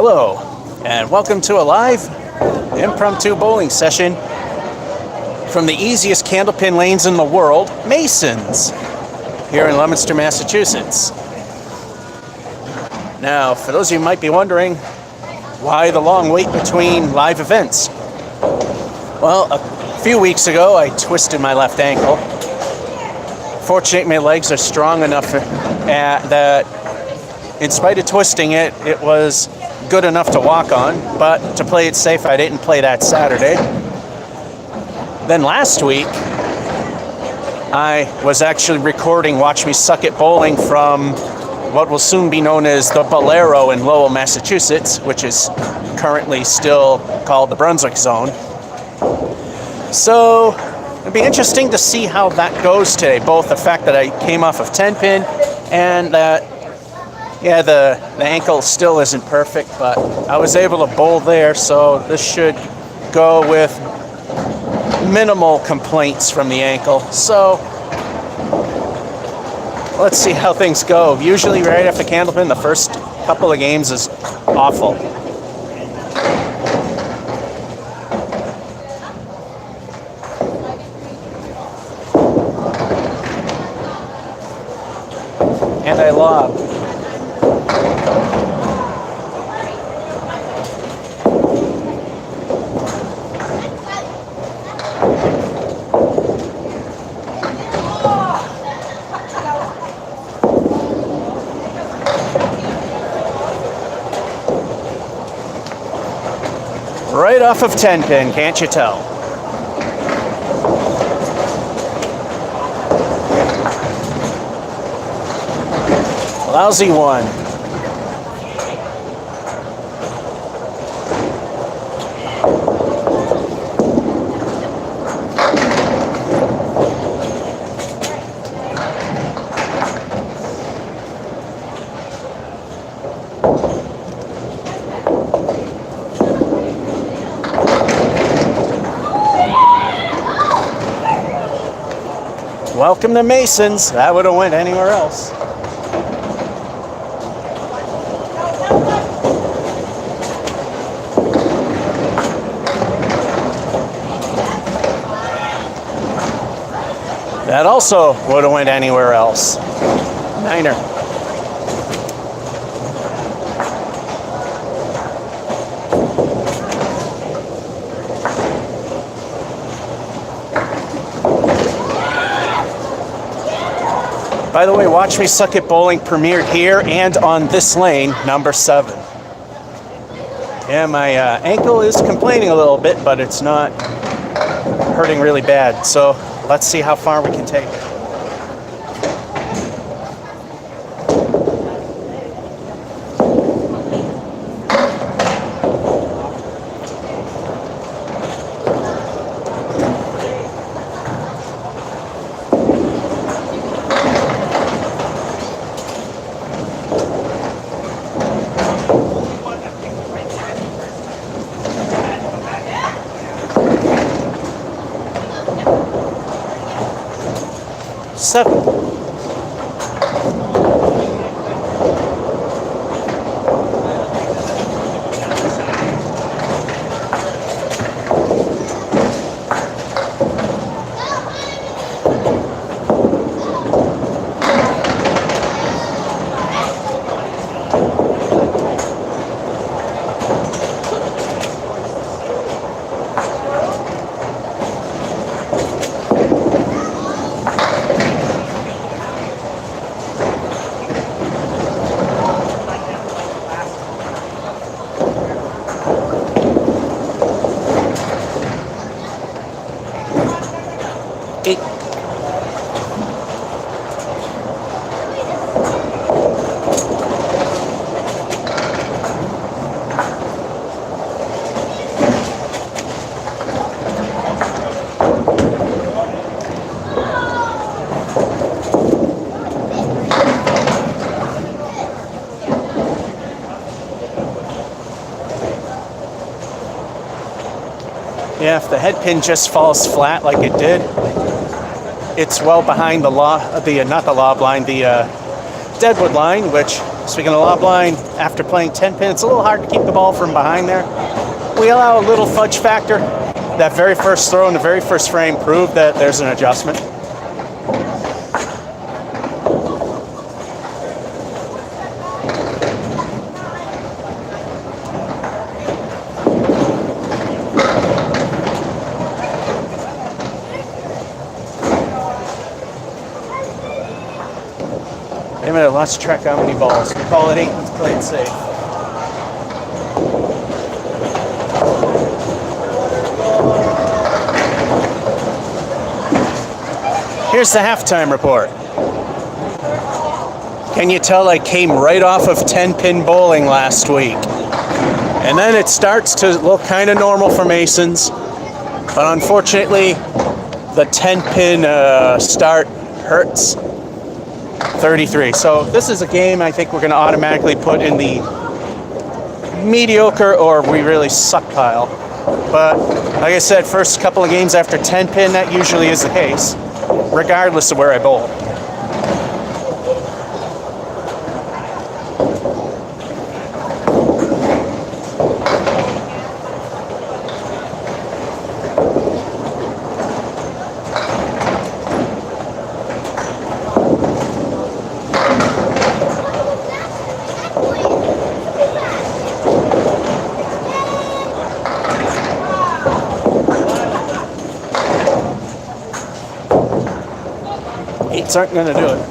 Hello, and welcome to a live impromptu bowling session from the easiest candlepin lanes in the world, Masons, here in Leominster, Massachusetts. Now, for those of you who might be wondering, why the long wait between live events? Well, a few weeks ago, I twisted my left ankle. Fortunately, my legs are strong enough that in spite of twisting it, it was good enough to walk on, but to play it safe, I didn't play that Saturday. Then last week, I was actually recording Watch Me Suck It Bowling from what will soon be known as the Bolero in Lowell, Massachusetts, which is currently still called the Brunswick Zone. So it'd be interesting to see how that goes today, both the fact that I came off of 10-pin and that, yeah, the ankle still isn't perfect, but I was able to bowl there, so this should go with minimal complaints from the ankle. So let's see how things go. Usually right after Candlepin, the first couple of games is awful. And I lob. Right off of 10-pin, can't you tell? Lousy one. Welcome to Masons. That would have went anywhere else. That also would have went anywhere else. Niner. By the way, Watch Me Suck It Bowling premiered here and on this lane, number 7. Yeah, my ankle is complaining a little bit, but it's not hurting really bad. So let's see how far we can take it. Seven. Eight. Yeah, if the head pin just falls flat like it did, it's well behind the not the lob line, the deadwood line, which Speaking of lob line, after playing 10 pin, it's a little hard to keep the ball from behind there. We allow a little fudge factor. That very first throw in the very first frame proved that there's an adjustment. Wait a minute, let's track how many balls. We call it 8, let's play it safe. Here's the halftime report. Can you tell I came right off of 10-pin bowling last week? And then it starts to look kind of normal for Masons. But unfortunately, the 10-pin start hurts. 33. So this is a game I think we're going to automatically put in the mediocre or we really suck pile. But like I said, first couple of games after 10 pin, that usually is the case, regardless of where I bowl. Eights aren't going to do it.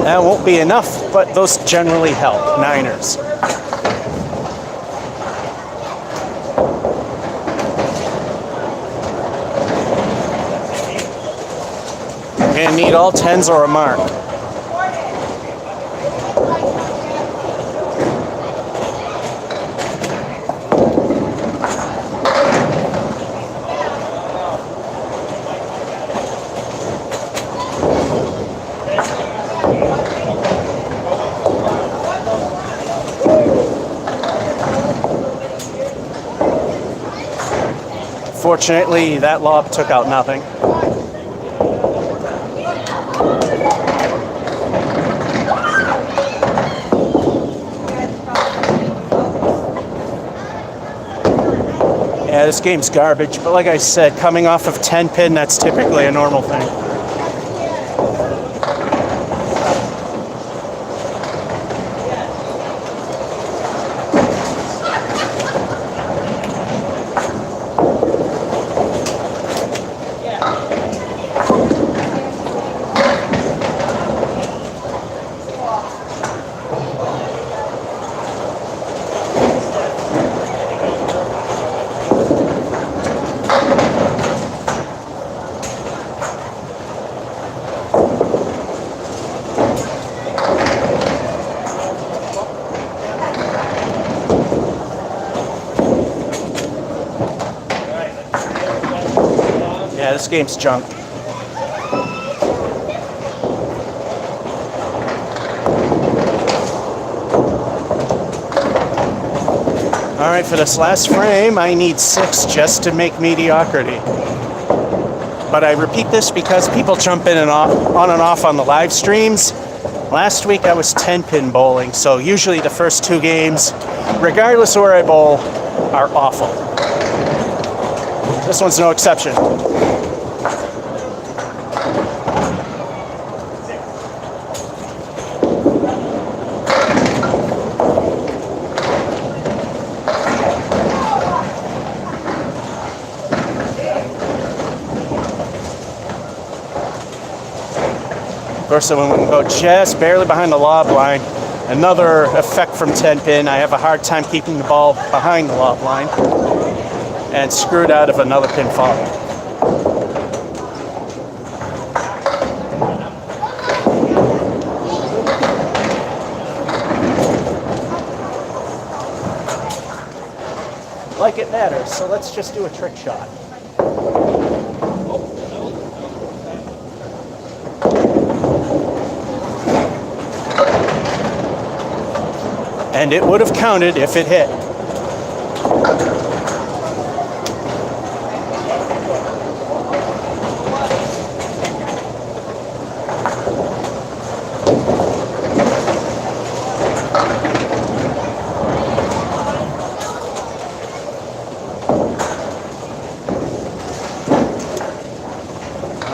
That won't be enough, but those generally help. Niners. And need all 10s or a mark. Fortunately, that lob took out nothing. Yeah, this game's garbage, but like I said, coming off of 10 pin, that's typically a normal thing. Yeah, this game's junk. All right, for this last frame, I need 6 just to make mediocrity. But I repeat this because people jump in and on and off on the live streams. Last week I was 10-pin bowling, so usually the first 2 games, regardless of where I bowl, are awful. This one's no exception. Of course, the one we can go just barely behind the lob line. Another effect from 10 pin, I have a hard time keeping the ball behind the lob line and screwed out of another pin fall. Like it matters, so let's just do a trick shot. And it would have counted if it hit.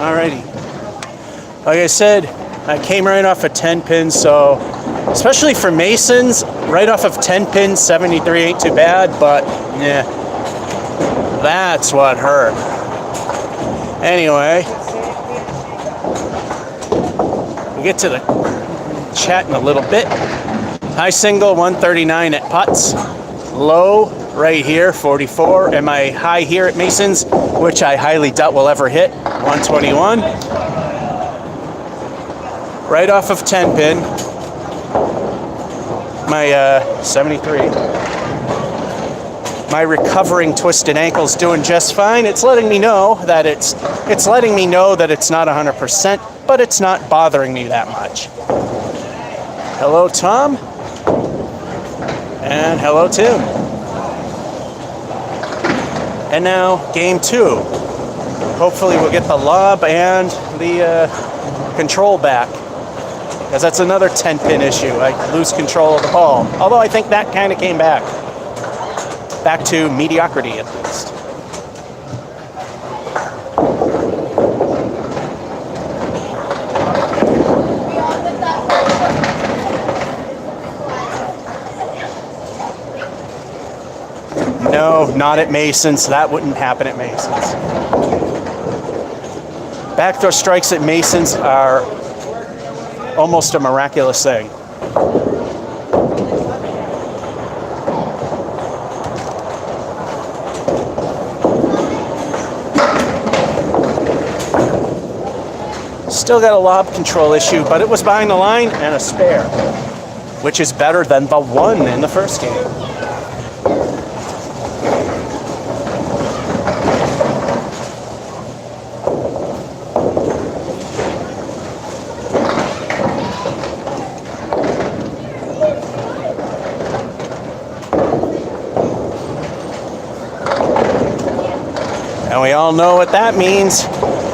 Alrighty. Like I said, I came right off a 10 pin, so especially for Masons, right off of 10 pin, 73 ain't too bad, but yeah, that's what hurt. Anyway, we'll get to the chat in a little bit. High single, 139 at putts. Low right here, 44. And my high here at Masons, which I highly doubt will ever hit, 121. Right off of 10 pin. My 73. My recovering twisted ankle's doing just fine. It's letting me know that it's not 100%, but it's not bothering me that much. Hello, Tom. And hello, Tim. And now, game 2. Hopefully we'll get the lob and the control back. Because that's another 10-pin issue. I lose control of the ball. Although I think that kind of came back. Back to mediocrity, at least. No, not at Masons. That wouldn't happen at Masons. Backdoor strikes at Masons are almost a miraculous thing. Still got a lob control issue, but it was behind the line and a spare, which is better than the 1 in the first game. And we all know what that means.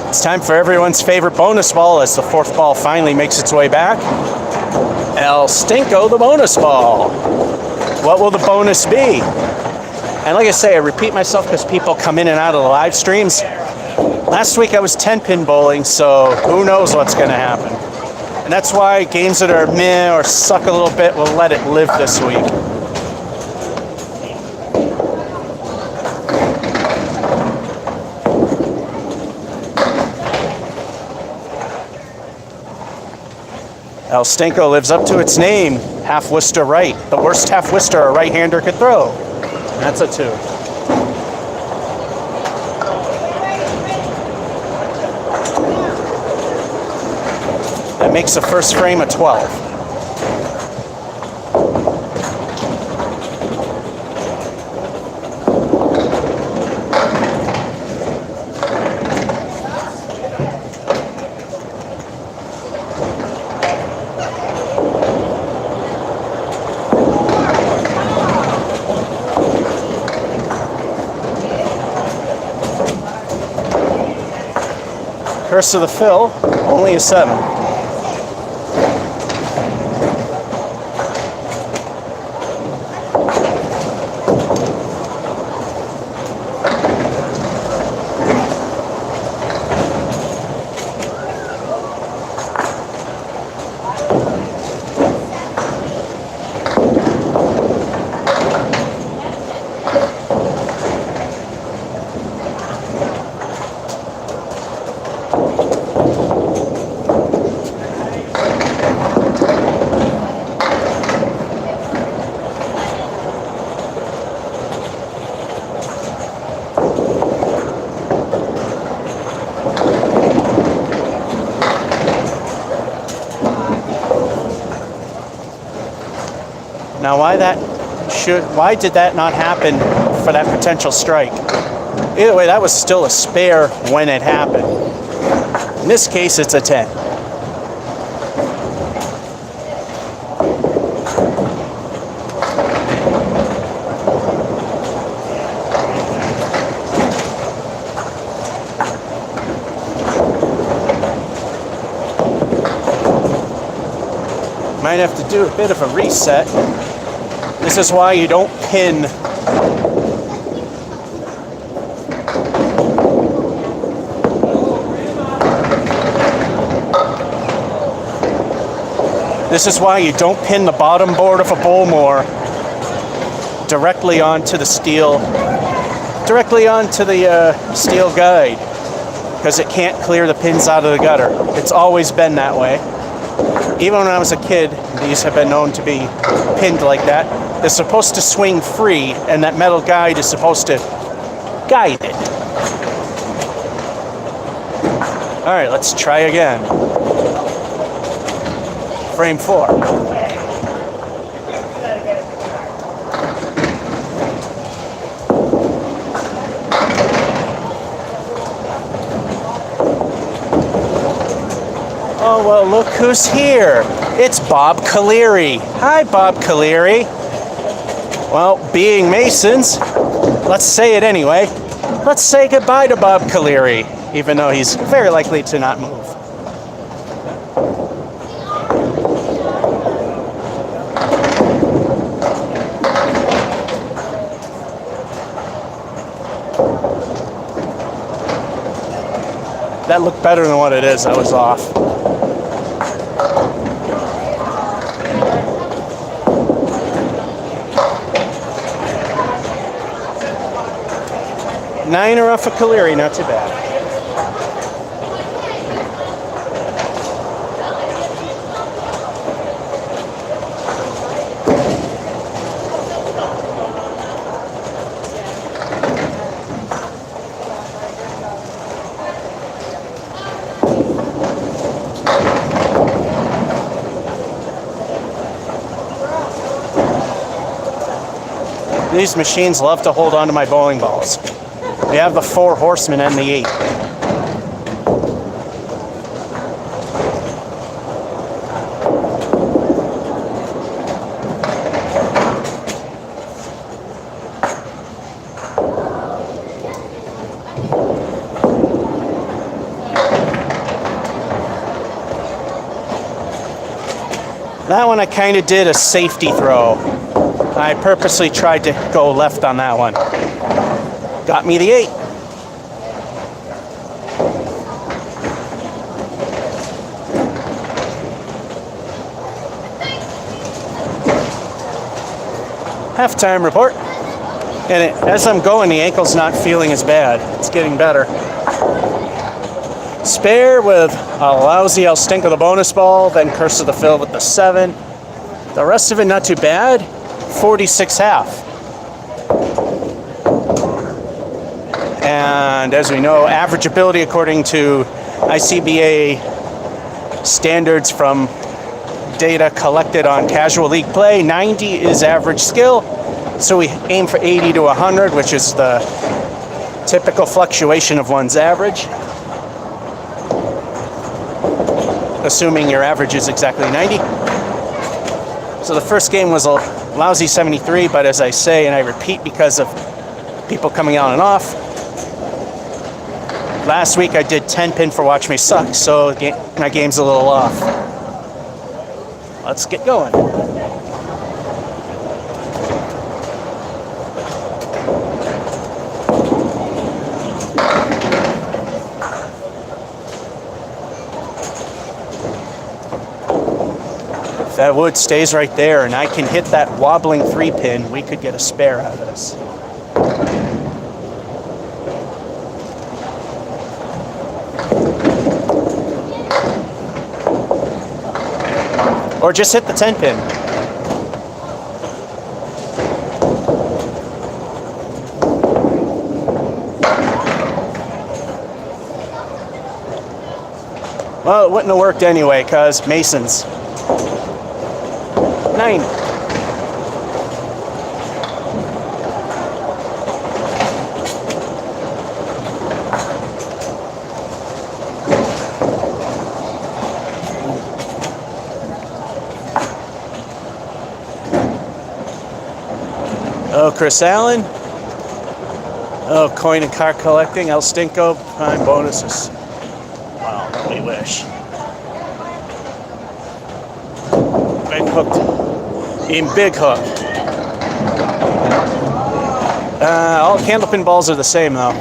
It's time for everyone's favorite bonus ball as the 4th ball finally makes its way back. El Stinko, the bonus ball. What will the bonus be? And like I say, I repeat myself because people come in and out of the live streams. Last week I was 10-pin bowling, so who knows what's going to happen. And that's why games that are meh or suck a little bit will let it live this week. El Stinko lives up to its name, half Worcester right. The worst half Worcester a right-hander could throw. That's a 2. That makes the first frame a 12. Curse of the Fill, only a 7. Now, why did that not happen for that potential strike? Either way, that was still a spare when it happened. In this case, it's a 10. Might have to do a bit of a reset. This is why you don't pin the bottom board of a Bullmore directly onto the steel guide, because it can't clear the pins out of the gutter. It's always been that way. Even when I was a kid, these have been known to be pinned like that. They're supposed to swing free, and that metal guide is supposed to guide it. All right, let's try again. Frame 4. Oh, well, look who's here. It's Bob Caleri. Hi, Bob Caleri. Well, being Masons, let's say it anyway. Let's say goodbye to Bob Caleri, even though he's very likely to not move. That looked better than what it is. I was off. Niner off of Caleri, not too bad. These machines love to hold on to my bowling balls. We have the 4 horsemen and the 8. That one I kind of did a safety throw. I purposely tried to go left on that one. Got me the 8. Halftime report. And as I'm going, the ankle's not feeling as bad. It's getting better. Spare with a lousy I'll stink of the bonus ball, then Curse of the Fill with the 7. The rest of it not too bad. 46 half. And as we know, average ability according to ICBA standards from data collected on casual league play, 90 is average skill. So we aim for 80 to 100, which is the typical fluctuation of one's average. Assuming your average is exactly 90. So the first game was a lousy 73, but as I say, and I repeat because of people coming on and off, last week I did 10 pin for Watch Me Suck, so my game's a little off. Let's get going. If that wood stays right there and I can hit that wobbling 3 pin, we could get a spare out of this. Or just hit the 10 pin. Well, it wouldn't have worked anyway, because Masons. 9. Oh, Chris Allen. Oh, coin and card collecting. El Stinko. Prime bonuses. Wow, we wish. Big hooked. In big hook. All candlepin balls are the same though.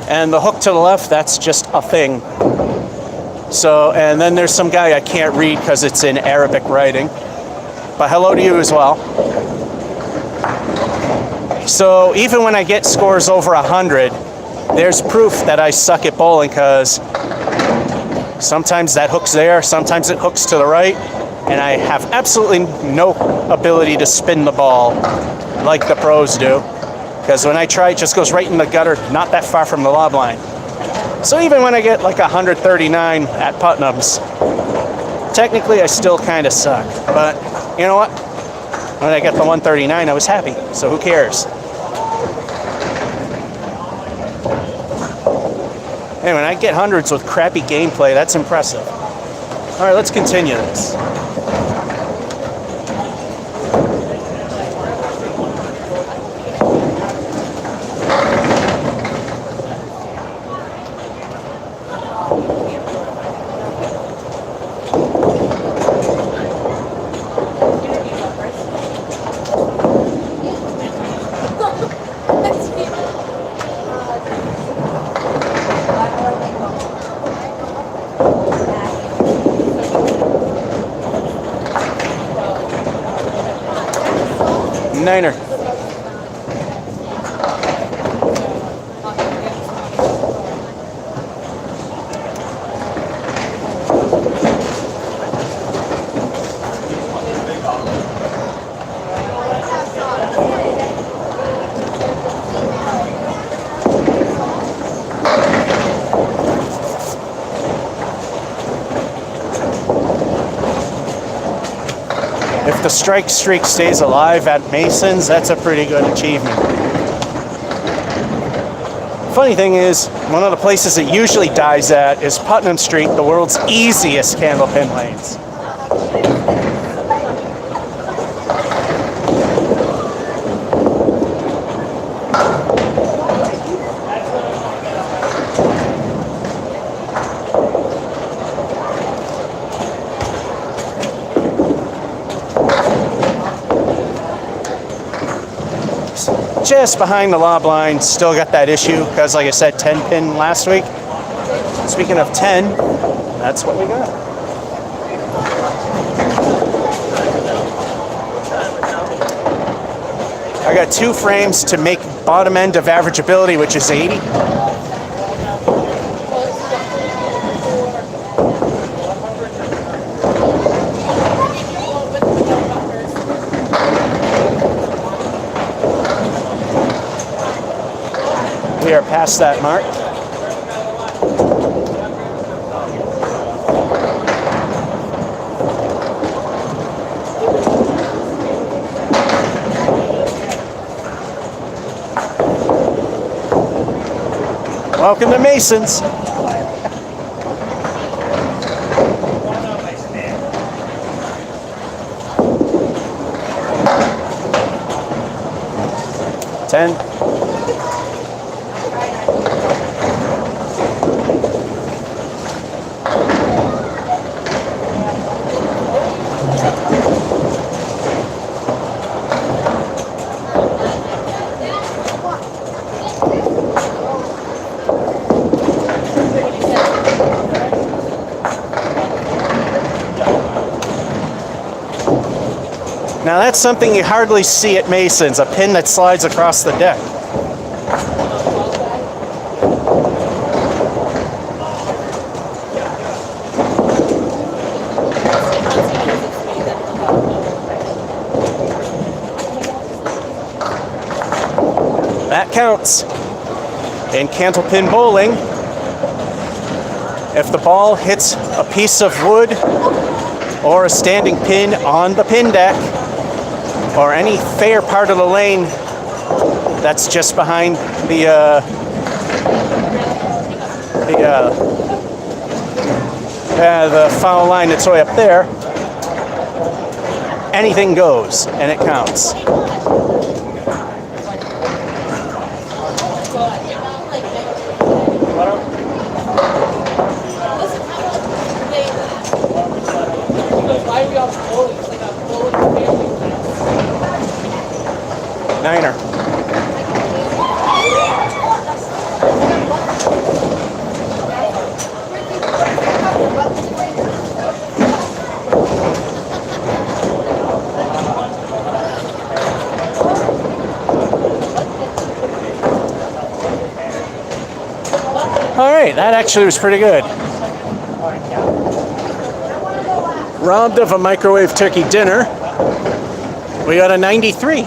And the hook to the left, that's just a thing. So, and then there's some guy I can't read because it's in Arabic writing. But hello to you as well. So even when I get scores over 100, there's proof that I suck at bowling because sometimes that hook's there, sometimes it hooks to the right, and I have absolutely no ability to spin the ball like the pros do. Because when I try, it just goes right in the gutter, not that far from the lob line. So even when I get like 139 at Putnam's, technically I still kind of suck. But you know what? When I get the 139, I was happy. So who cares? Hey, when I get hundreds with crappy gameplay, that's impressive. All right, let's continue this. Niner. If the strike streak stays alive at Mason's, that's a pretty good achievement. Funny thing is, one of the places it usually dies at is Putnam Street, the world's easiest candlepin lanes. Just behind the lob line, still got that issue because, like I said, 10 pin last week. Speaking of 10, that's what we got. I got 2 frames to make bottom end of average ability, which is 80. We are past that mark. Welcome to Mason's. Ten. Now that's something you hardly see at Mason's, a pin that slides across the deck. That counts. In candlepin bowling, if the ball hits a piece of wood or a standing pin on the pin deck, or any fair part of the lane that's just behind the foul line that's way up there, anything goes and it counts. Niner. All right, that actually was pretty good. Robbed of a microwave turkey dinner, we got a 93.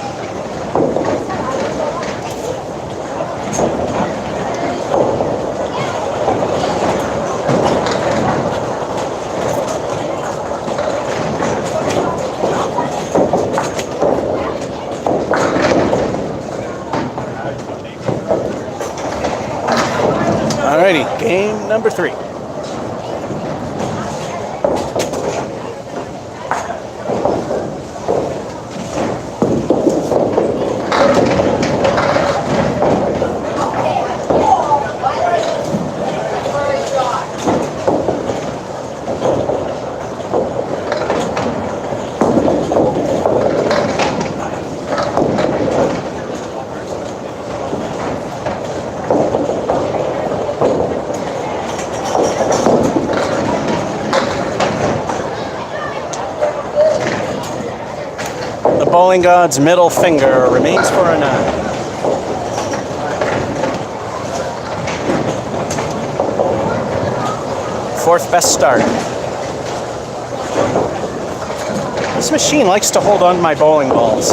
Alrighty, game number 3. Bowling God's middle finger remains for a 9. Fourth best start. This machine likes to hold on to my bowling balls.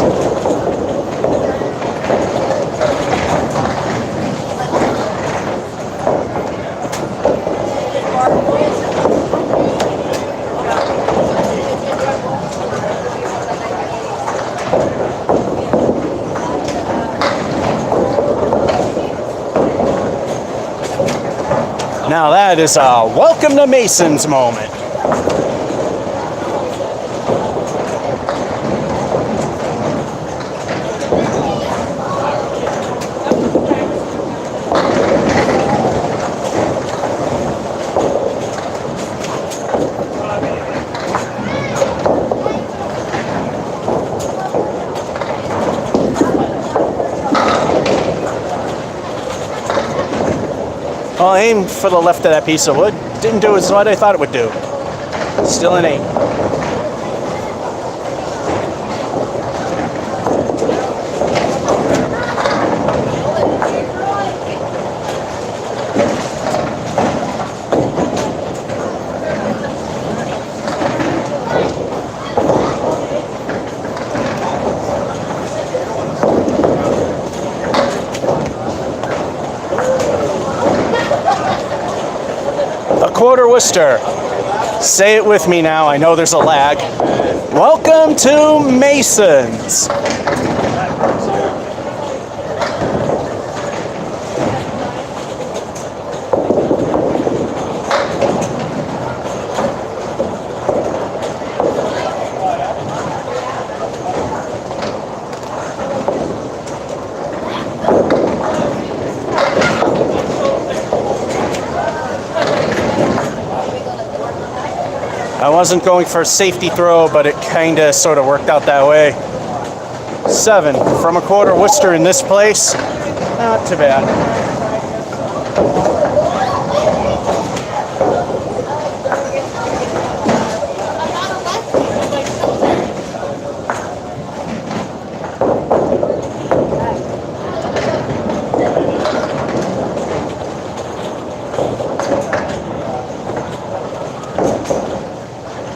Now that is a welcome to Mason's moment. Well, I aimed for the left of that piece of wood. Didn't do as what I thought it would do. Still an 8. Quarter Worcester. Say it with me now. I know there's a lag. Welcome to Mason's. I wasn't going for a safety throw, but it kind of sort of worked out that way. 7 from a quarter Worcester in this place. Not too bad.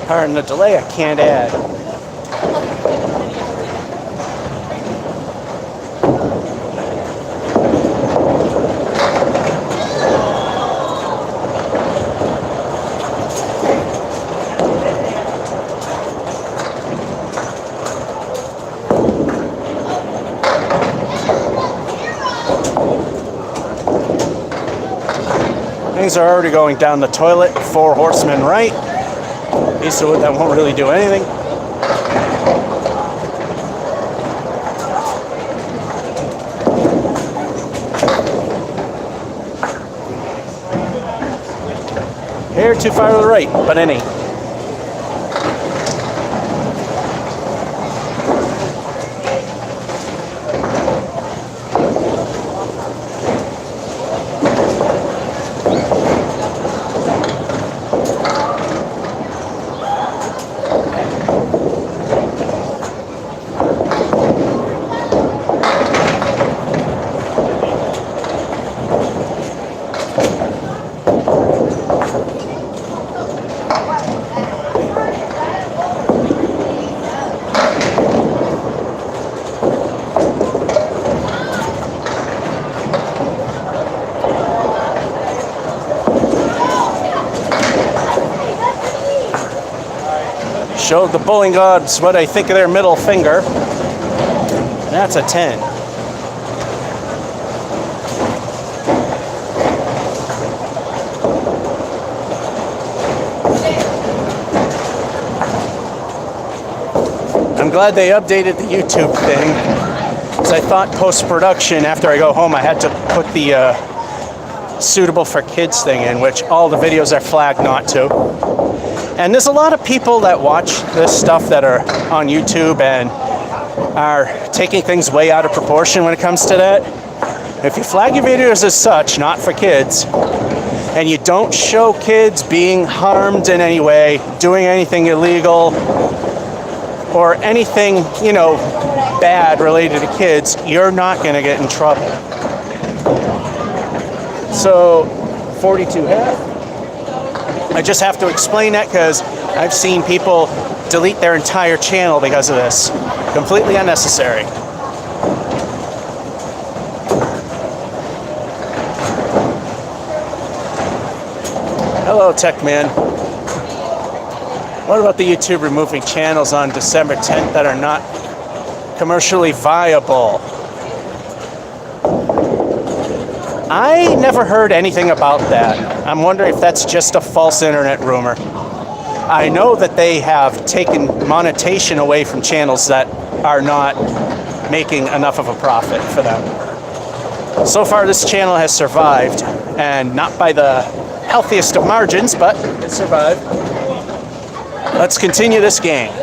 Pardon the delay, I can't add. Things are already going down the toilet. 4 horsemen right. Piece of wood that won't really do anything. Hair too far to the right, but any. Showed the bowling gods what I think of their middle finger. And that's a 10. I'm glad they updated the YouTube thing, because I thought post-production, after I go home, I had to put the suitable for kids thing in, which all the videos are flagged not to. And there's a lot of people that watch this stuff that are on YouTube and are taking things way out of proportion when it comes to that. If you flag your videos as such, not for kids, and you don't show kids being harmed in any way, doing anything illegal, or anything, you know, bad related to kids, you're not going to get in trouble. So, 42 half. I just have to explain that because I've seen people delete their entire channel because of this. Completely unnecessary. Hello, Tech Man. What about the YouTube removing channels on December 10th that are not commercially viable? I never heard anything about that. I'm wondering if that's just a false internet rumor. I know that they have taken monetization away from channels that are not making enough of a profit for them. So far, this channel has survived, and not by the healthiest of margins, but it survived. Let's continue this game.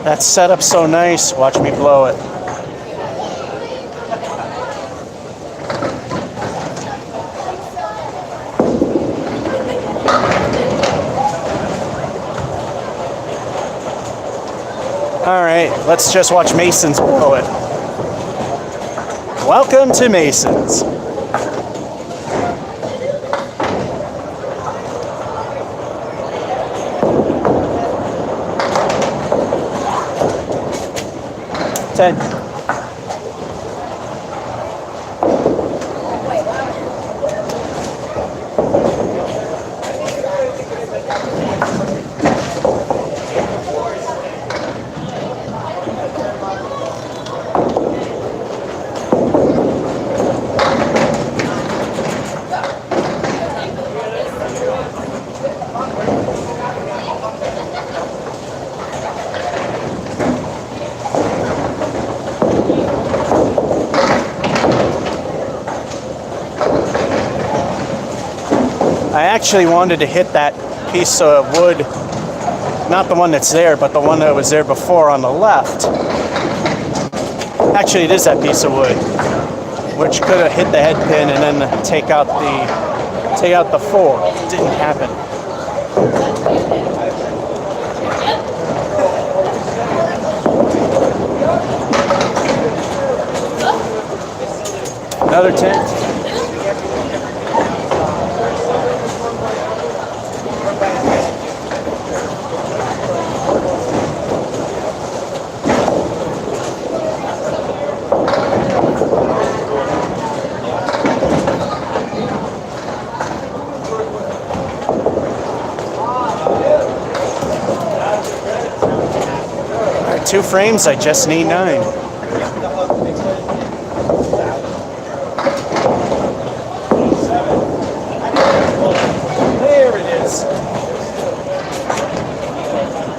That setup's so nice. Watch me blow it. All right, let's just watch Masons blow it. Welcome to Masons. I actually wanted to hit that piece of wood, not the one that's there, but the one that was there before on the left. Actually, it is that piece of wood, which could have hit the head pin and then take out the 4. It didn't happen. Another tent. All right, 2 frames. I just need 9.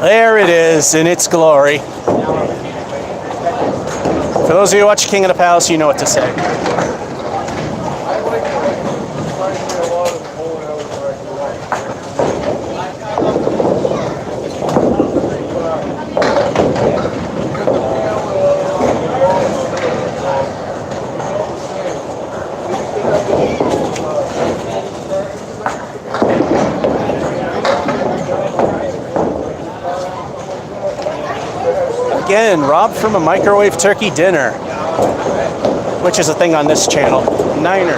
There it is in its glory. For those of you who watch King of the Palace, you know what to say. Again, robbed from a microwave turkey dinner, which is a thing on this channel. Niner.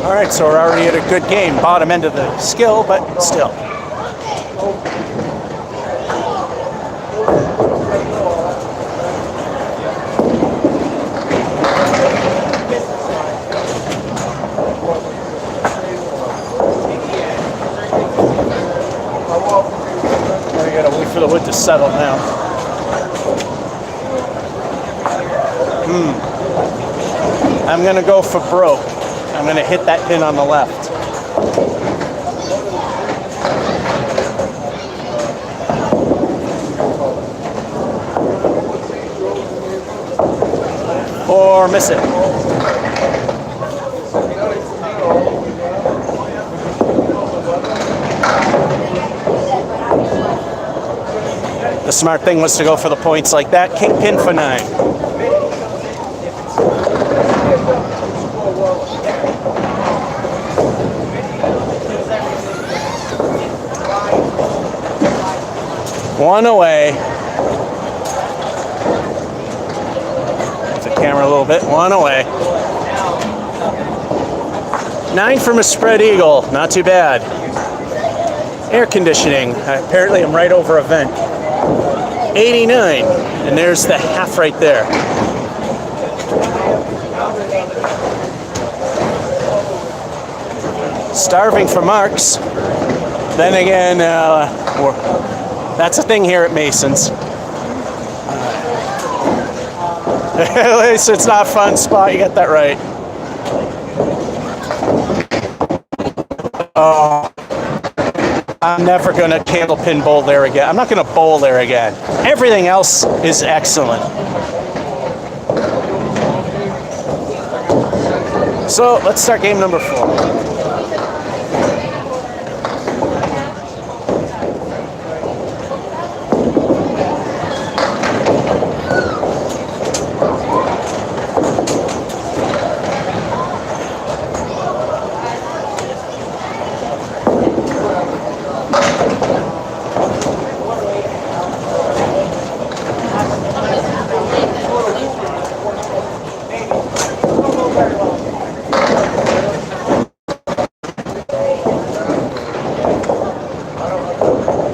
All right, so we're already at a good game. Bottom end of the skill, but still. For the wood to settle now. I'm gonna go for broke. I'm gonna hit that pin on the left. Or miss it. The smart thing was to go for the points like that. King pin for 9. One away. Move the camera a little bit. One away. 9 from a spread eagle. Not too bad. Air conditioning. Apparently I'm right over a vent. 89, and there's the half right there. Starving for marks. Then again, that's a thing here at Mason's. At least it's not a fun spot, you get that right. Oh. I'm never going to candlepin bowl there again. I'm not going to bowl there again. Everything else is excellent. So let's start game number 4.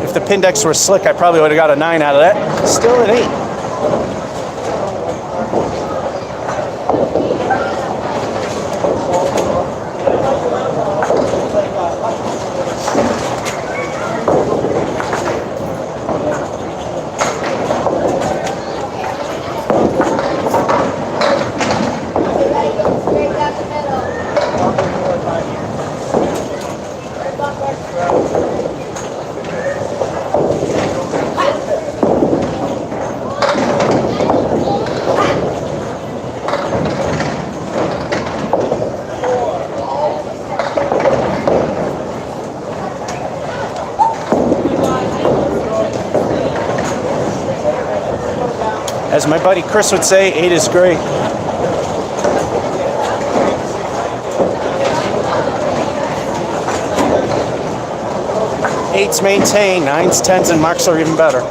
If the pin decks were slick, I probably would have got a 9 out of that. Still an 8. As my buddy Chris would say, 8 is great. 8s maintain, 9s, 10s, and marks are even better.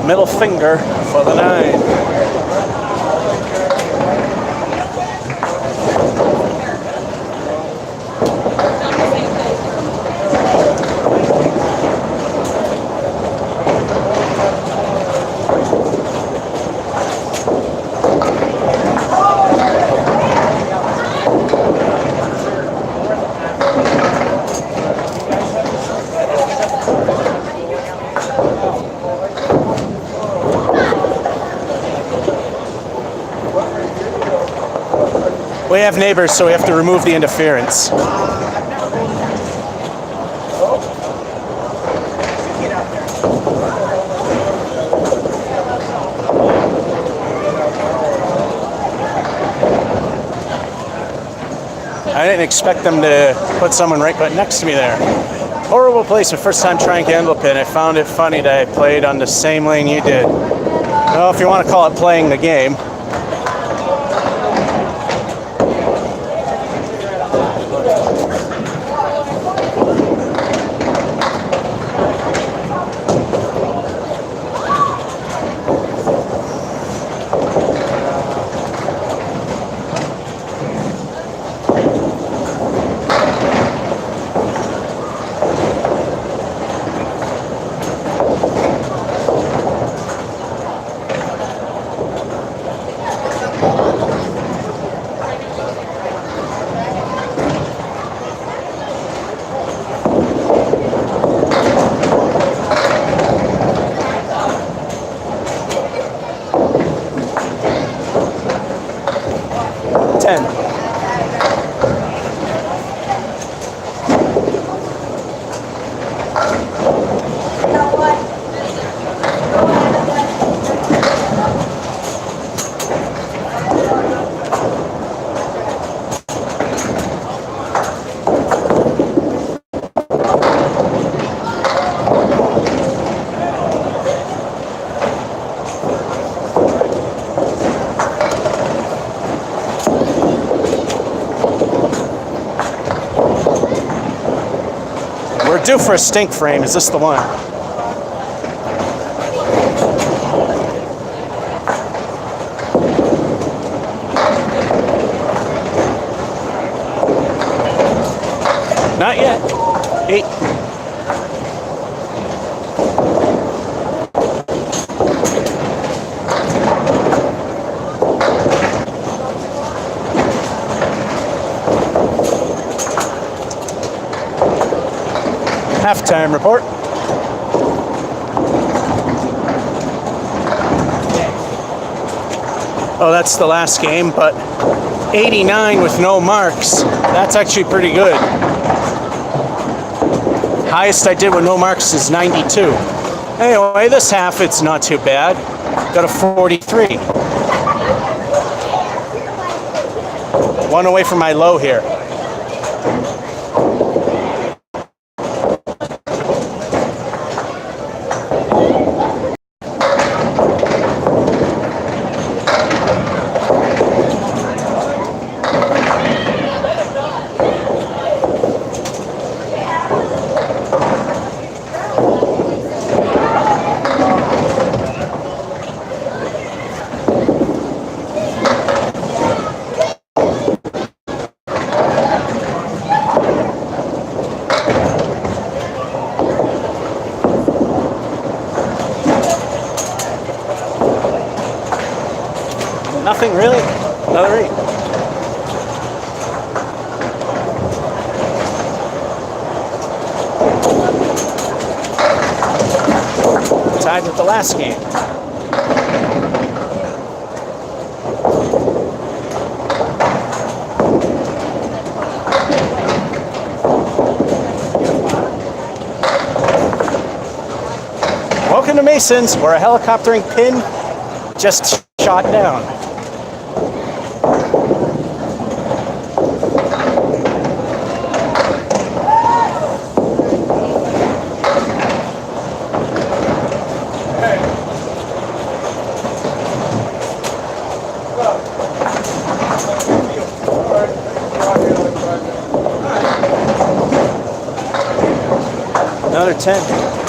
Middle finger for the 9. We have neighbors, so we have to remove the interference. I didn't expect them to put someone right next to me there. Horrible place, the first time trying Candlepin. I found it funny that I played on the same lane you did. Well, if you want to call it playing the game. We're due for a stink frame. Is this the one? Not yet. 8. Halftime report. Oh, that's the last game, but 89 with no marks. That's actually pretty good. Highest I did with no marks is 92. Anyway, this half, it's not too bad. Got a 43. One away from my low here. Nothing really. Another 8. Tied with the last game. Welcome to Masons, where a helicoptering pin just shot down. Another 10.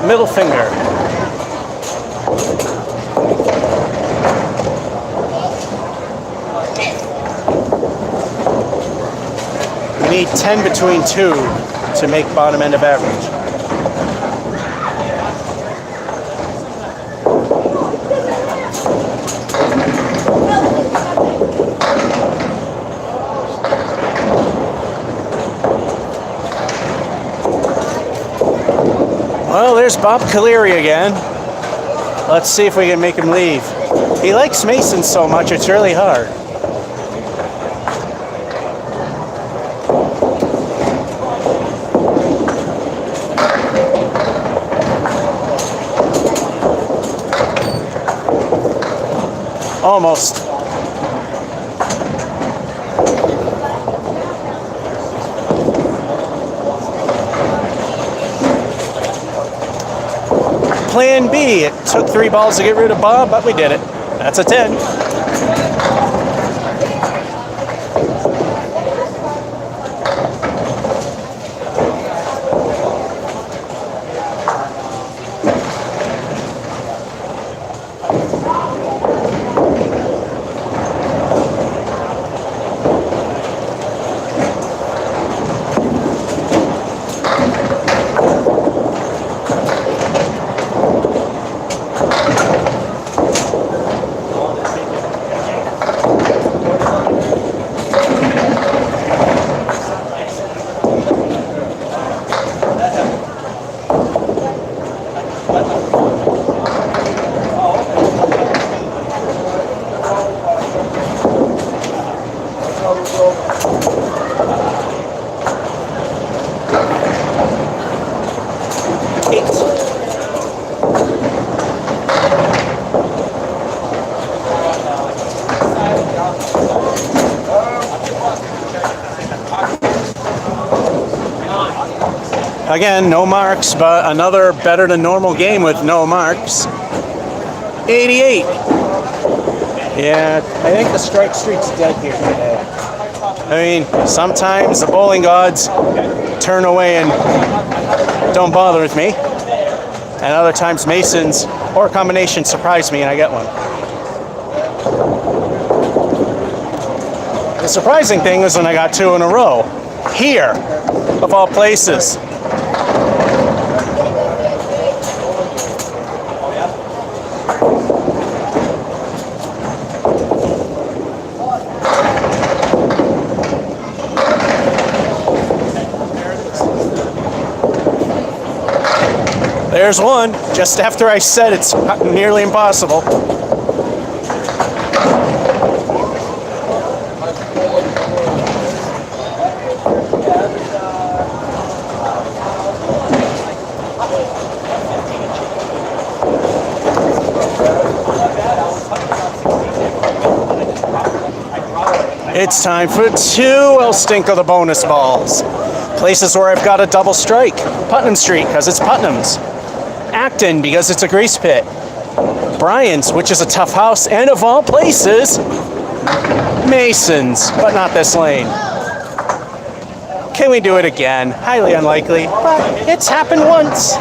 Middle finger. We need 10 between 2 to make bottom end of average. Well, there's Bob Caleri again. Let's see if we can make him leave. He likes Mason so much, it's really hard. Almost. Plan B. It took 3 balls to get rid of Bob, but we did it. That's a 10. Again, no marks, but another better than normal game with no marks. 88. Yeah, I think the strike streak's dead here today. I mean, sometimes the bowling gods turn away and don't bother with me. And other times Masons or combinations surprise me and I get one. The surprising thing was when I got 2 in a row. Here, of all places. There's one, just after I said it's nearly impossible. It's time for 2. I'll stink of the bonus balls. Places where I've got a double strike. Putnam Street, because it's Putnam's. Acton, because it's a grease pit. Bryant's, which is a tough house. And of all places, Mason's, but not this lane. Can we do it again? Highly unlikely, but it's happened once.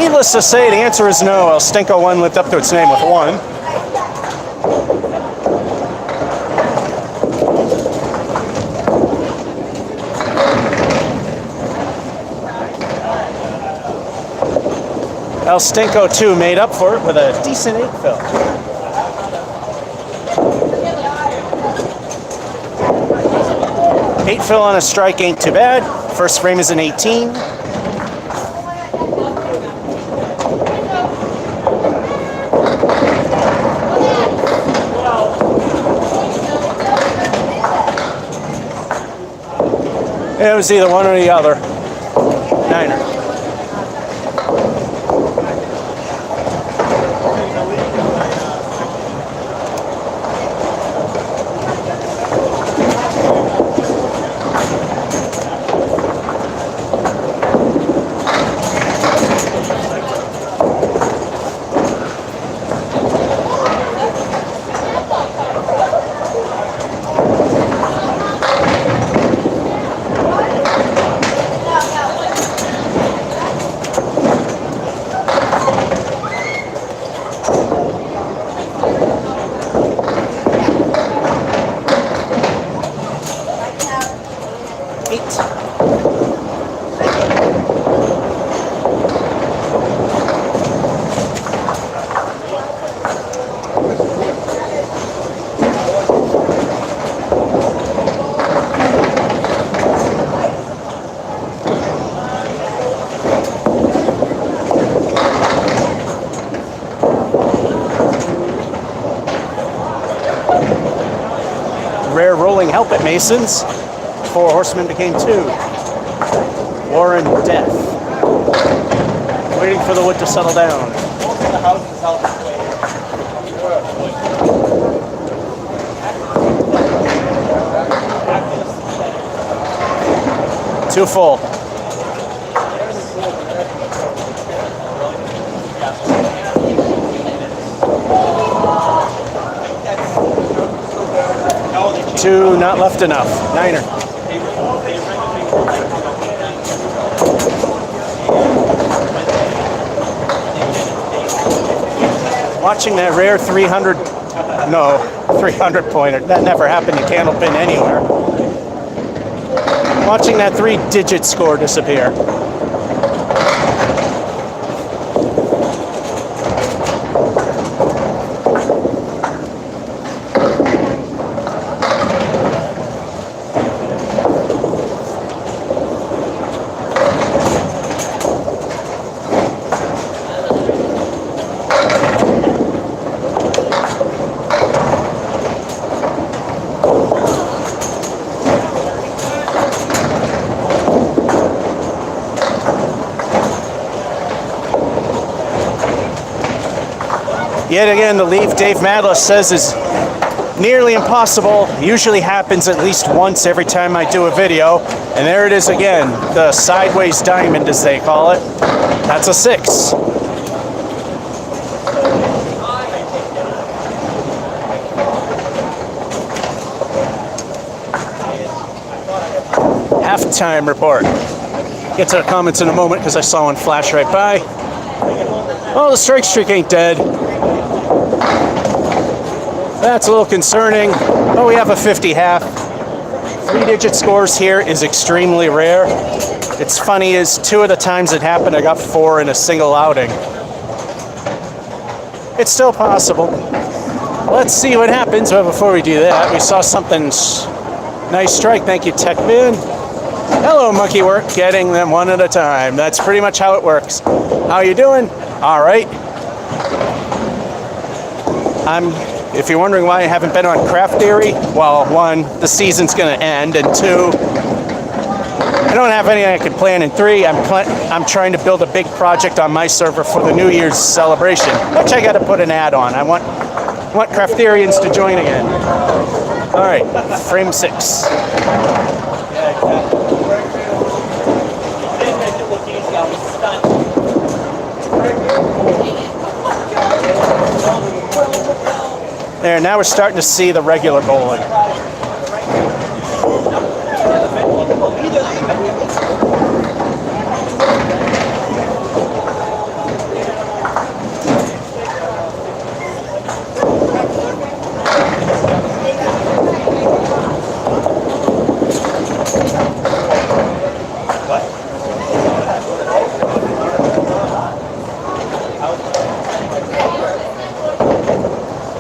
Needless to say, the answer is no. El Stinko 1 lived up to its name with 1. El Stinko 2 made up for it with a decent 8 fill. Eight fill on a strike ain't too bad. First frame is an 18. It was either one or the other. Niner. Rare rolling help at Masons. 4 horsemen became 2. War and death. Waiting for the wood to settle down. Too full. Two, not left enough. Niner. Watching that rare 300 pointer. That never happened in Candlepin anywhere. Watching that 3-digit score disappear. Yet again, the leave Dave Madlis says is nearly impossible. Usually happens at least once every time I do a video. And there it is again, the sideways diamond as they call it. That's a 6. Halftime report. Get to the comments in a moment because I saw one flash right by. Oh, the strike streak ain't dead. That's a little concerning, but we have a 50 half. 3-digit scores here is extremely rare. It's funny is 2 of the times it happened, I got 4 in a single outing. It's still possible. Let's see what happens, but before we do that, we saw something nice strike. Thank you, TechVin. Hello, Monkey Work, getting them one at a time. That's pretty much how it works. How you doing? All right. If you're wondering why I haven't been on Craft Theory, well, 1, the season's going to end, and 2, I don't have anything I can plan, and 3, I'm trying to build a big project on my server for the New Year's celebration, which I got to put an ad on. I want Crafterians to join again. All right, frame 6. There, now we're starting to see the regular bowling.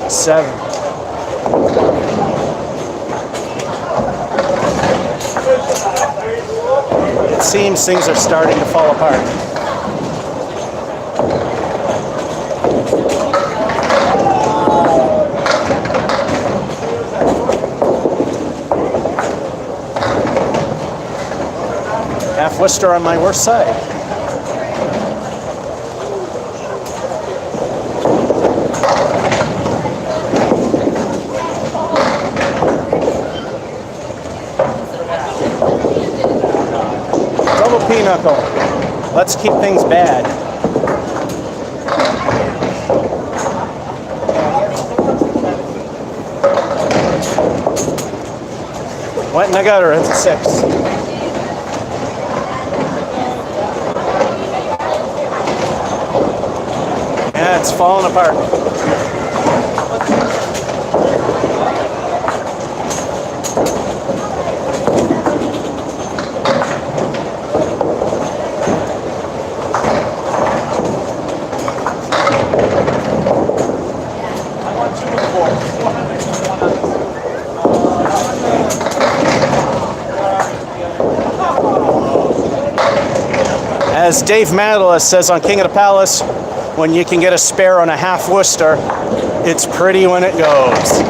7. It seems things are starting to fall apart. Half Worcester on my worst side. Double pinochle. Let's keep things bad. Went in the gutter, it's a 6. Yeah, it's falling apart. As Dave Madela says on King of the Palace, when you can get a spare on a half Worcester, it's pretty when it goes.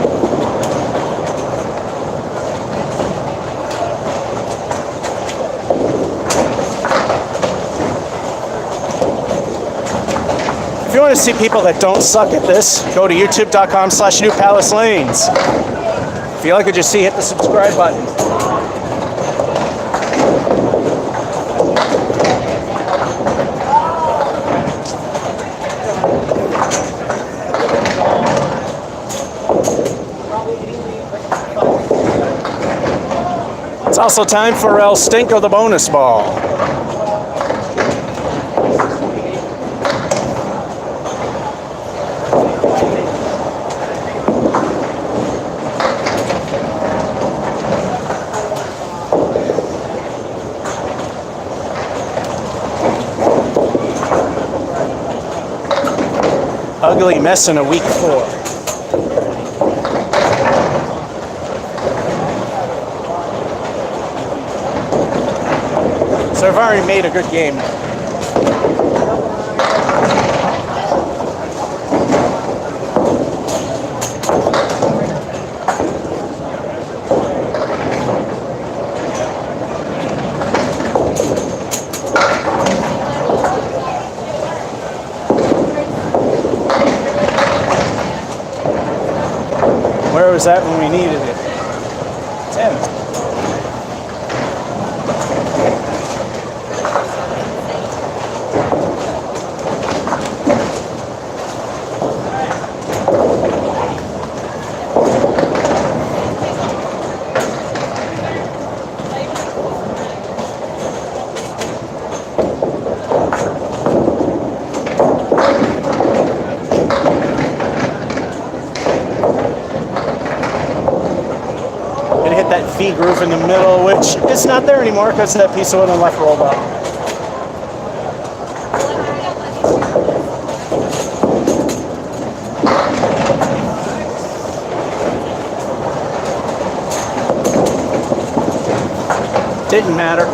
If you want to see people that don't suck at this, go to youtube.com/newpalacelanes. If you like what you see, hit the subscribe button. It's also time for El Stinko the bonus ball. Ugly mess in a week 4. So I've already made a good game. Where was that when we needed it? 10. That V groove in the middle, which is not there anymore because that piece of wood on the left rolled up. Didn't matter.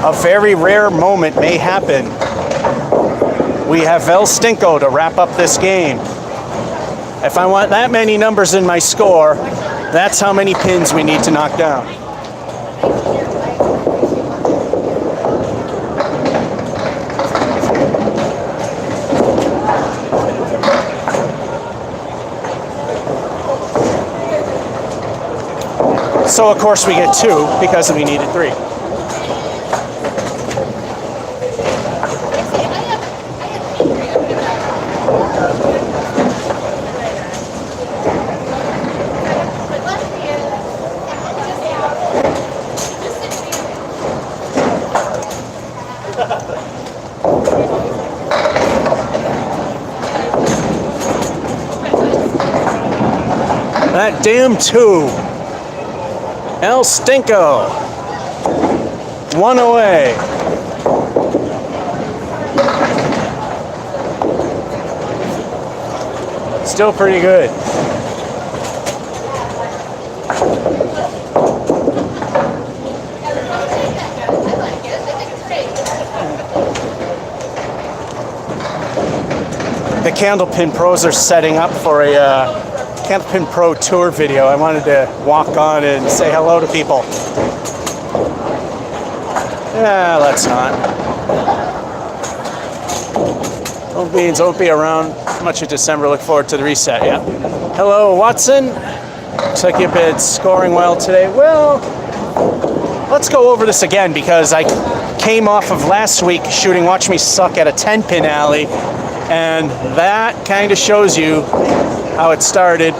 A very rare moment may happen. We have El Stinko to wrap up this game. If I want that many numbers in my score, that's how many pins we need to knock down. So of course we get 2 because we needed 3. That damn two. El Stinko. One away. Still pretty good. The Candlepin pros are setting up for a Candlepin Pro Tour video. I wanted to walk on and say hello to people. Yeah, let's not. Won't be around much of December. Look forward to the reset, yeah. Hello, Watson. Looks like you've been scoring well today. Well, let's go over this again because I came off of last week shooting Watch Me Suck at a 10-pin alley, and that kind of shows you how it started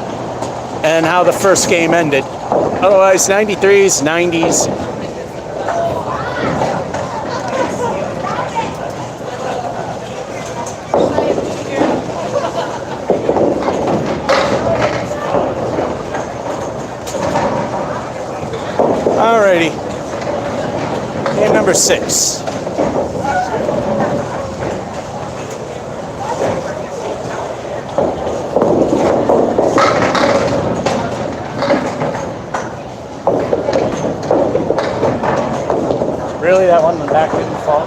and how the first game ended. Otherwise, 93s, 90s. Alrighty. Game number 6. Really, that one in the back didn't fall?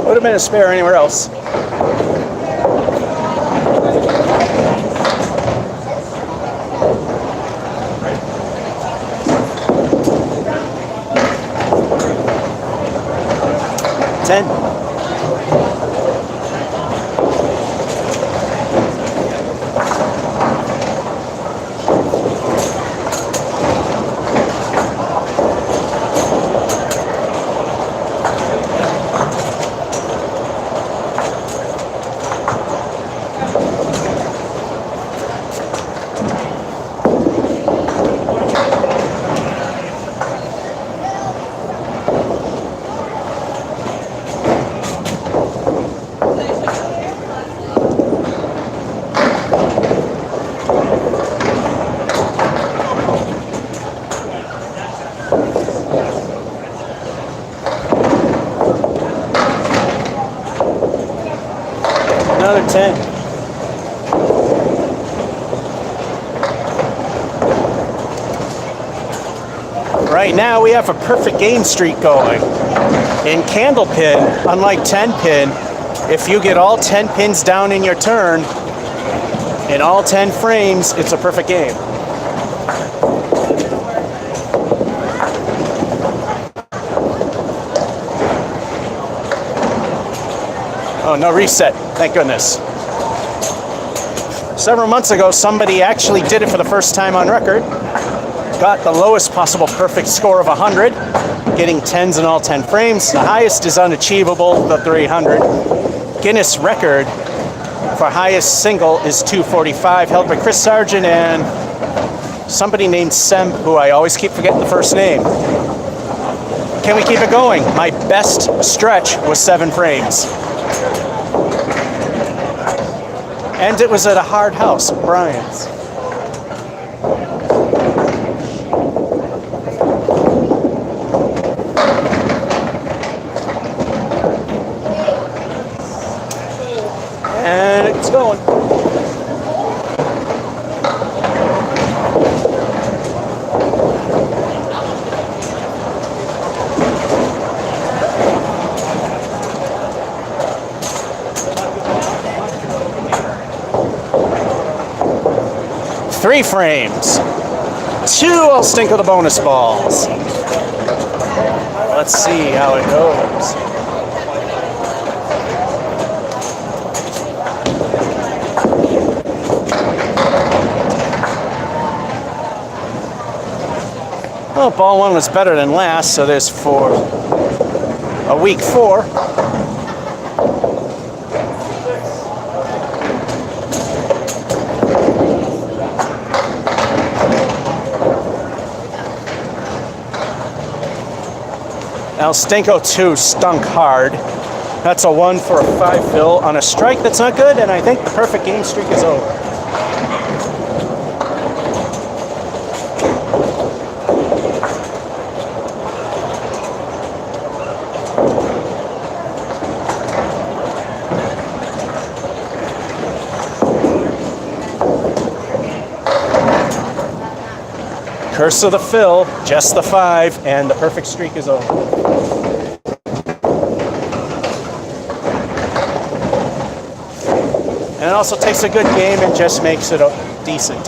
Would have been a spare anywhere else. Ten. Another 10. Right now we have a perfect game streak going. In Candlepin, unlike 10-pin, if you get all 10 pins down in your turn, in all 10 frames, it's a perfect game. Oh, no reset. Thank goodness. Several months ago, somebody actually did it for the first time on record. Got the lowest possible perfect score of 100, getting 10s in all 10 frames. The highest is unachievable, the 300. Guinness record for highest single is 245, held by Chris Sargent and somebody named Sem, who I always keep forgetting the first name. Can we keep it going? My best stretch was 7 frames. And it was at a hard house, Brian's. And it's going. Three frames. 2 will stink of the bonus balls. Let's see how it goes. Well, ball 1 was better than last, so there's for a week 4. Alstenko 2 stunk hard. That's a 1 for a 5 fill on a strike that's not good, and I think the perfect game streak is over. Curse of the fill, just the 5, and the perfect streak is over. And it also takes a good game and just makes it decent.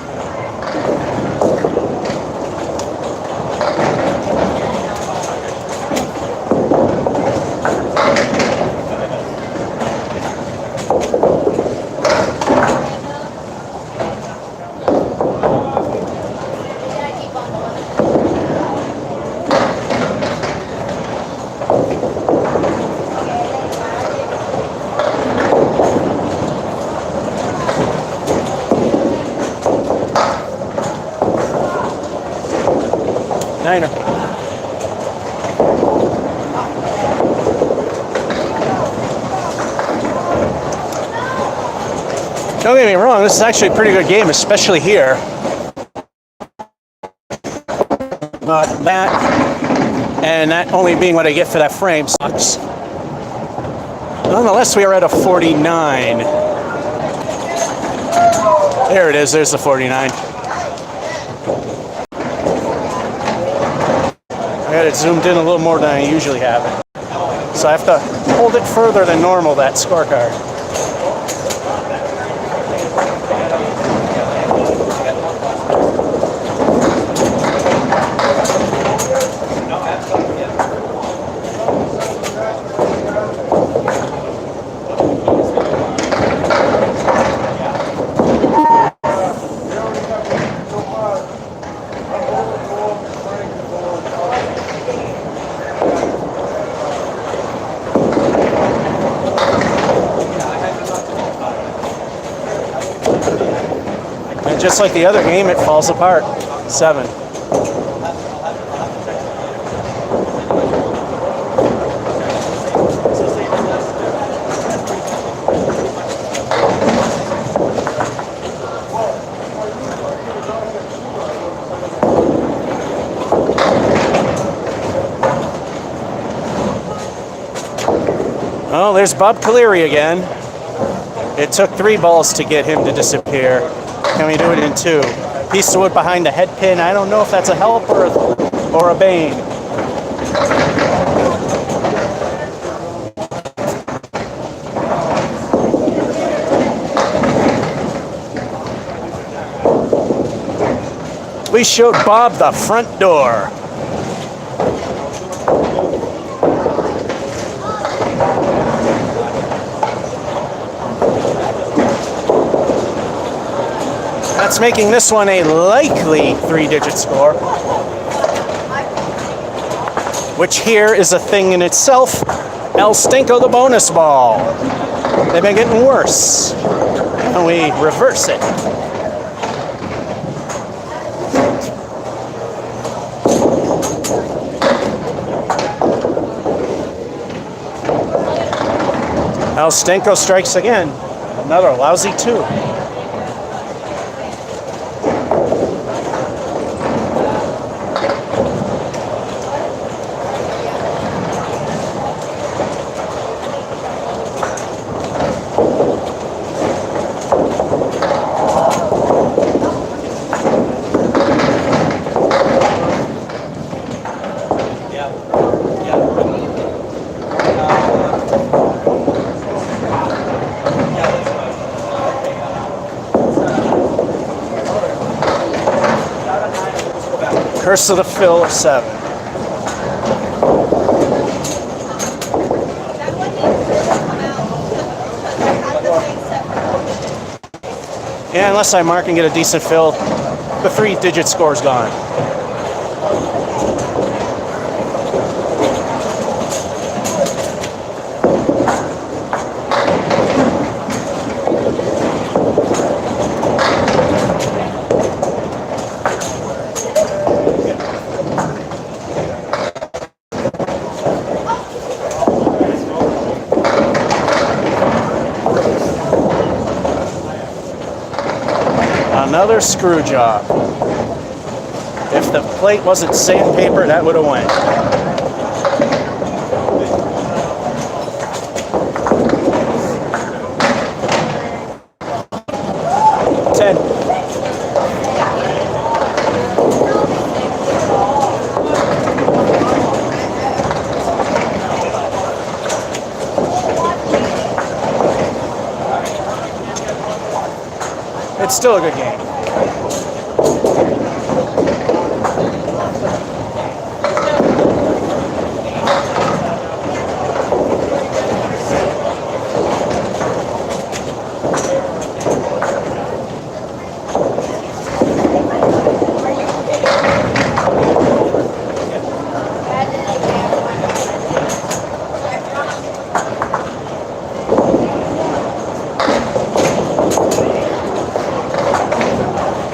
Niner. Don't get me wrong, this is actually a pretty good game, especially here. But that, and that only being what I get for that frame, sucks. Nonetheless, we are at a 49. There it is, there's the 49. I got it zoomed in a little more than I usually have it. So I have to hold it further than normal, that scorecard. Just like the other game, it falls apart. 7. Oh, there's Bob Caleri again. It took 3 balls to get him to disappear. Can we do it in 2? Piece of wood behind the head pin. I don't know if that's a help or a bane. We showed Bob the front door. That's making this one a likely 3-digit score, which here is a thing in itself. Alstenko the bonus ball. They've been getting worse, and we reverse it. Alstenko strikes again. Another lousy 2. Curse of the fill, 7. Yeah, unless I mark and get a decent fill, the 3-digit score's gone. Another screw job. If the plate wasn't sandpaper, that would have went. It's still a good game.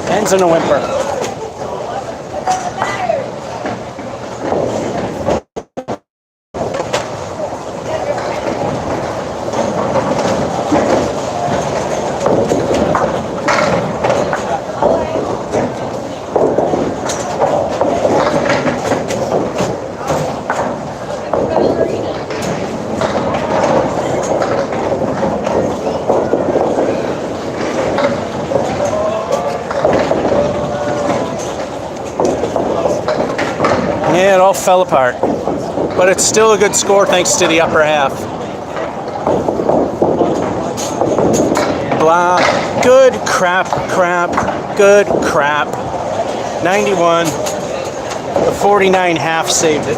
Ends in a whimper. Yeah, it all fell apart. But it's still a good score thanks to the upper half. Blah. Good crap, good crap. 91. The 49 half saved it.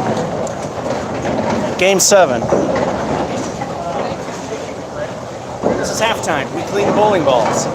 Game 7. This is halftime. We clean the bowling balls.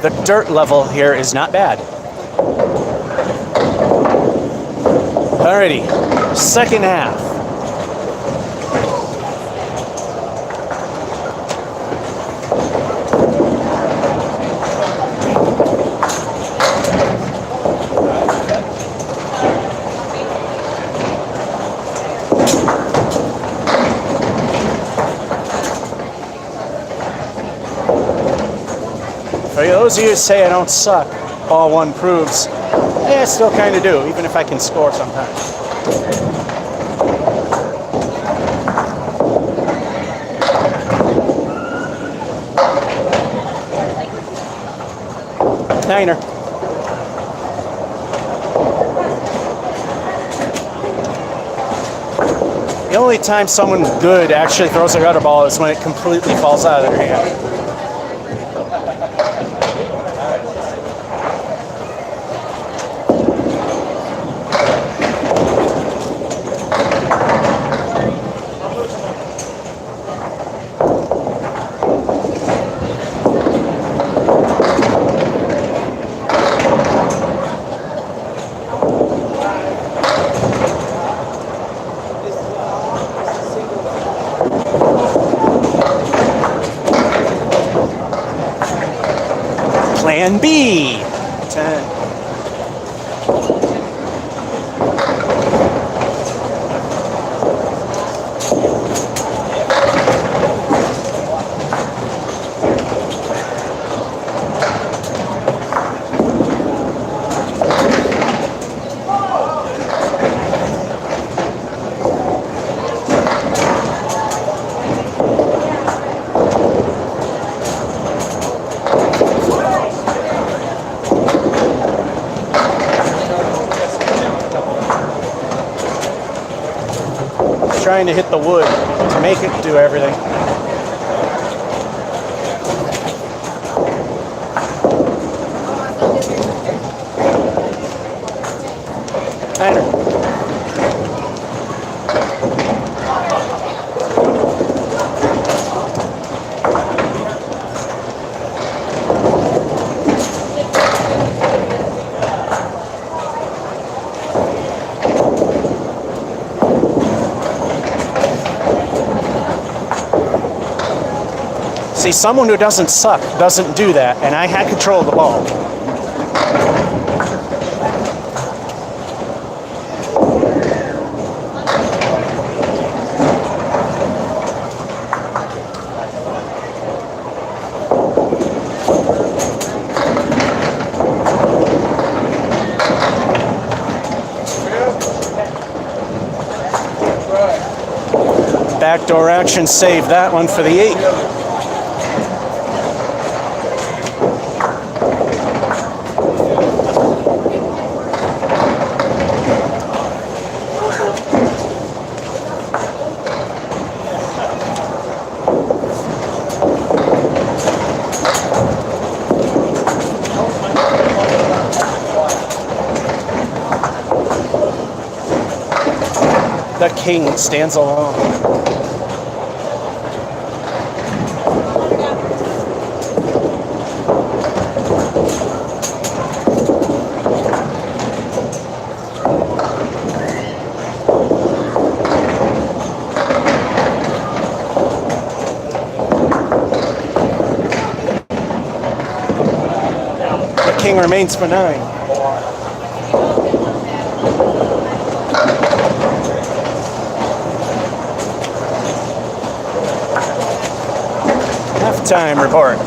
The dirt level here is not bad. Alrighty, second half. For those of you who say I don't suck, ball one proves, I still kind of do, even if I can score sometimes. Niner. The only time someone good actually throws a gutter ball is when it completely falls out of their hand. Plan B. 10. Trying to hit the wood to make it do everything. Niner. See, someone who doesn't suck doesn't do that, and I had control of the ball. Backdoor action saved that one for the 8. The king stands alone. The king remains for 9. Halftime report.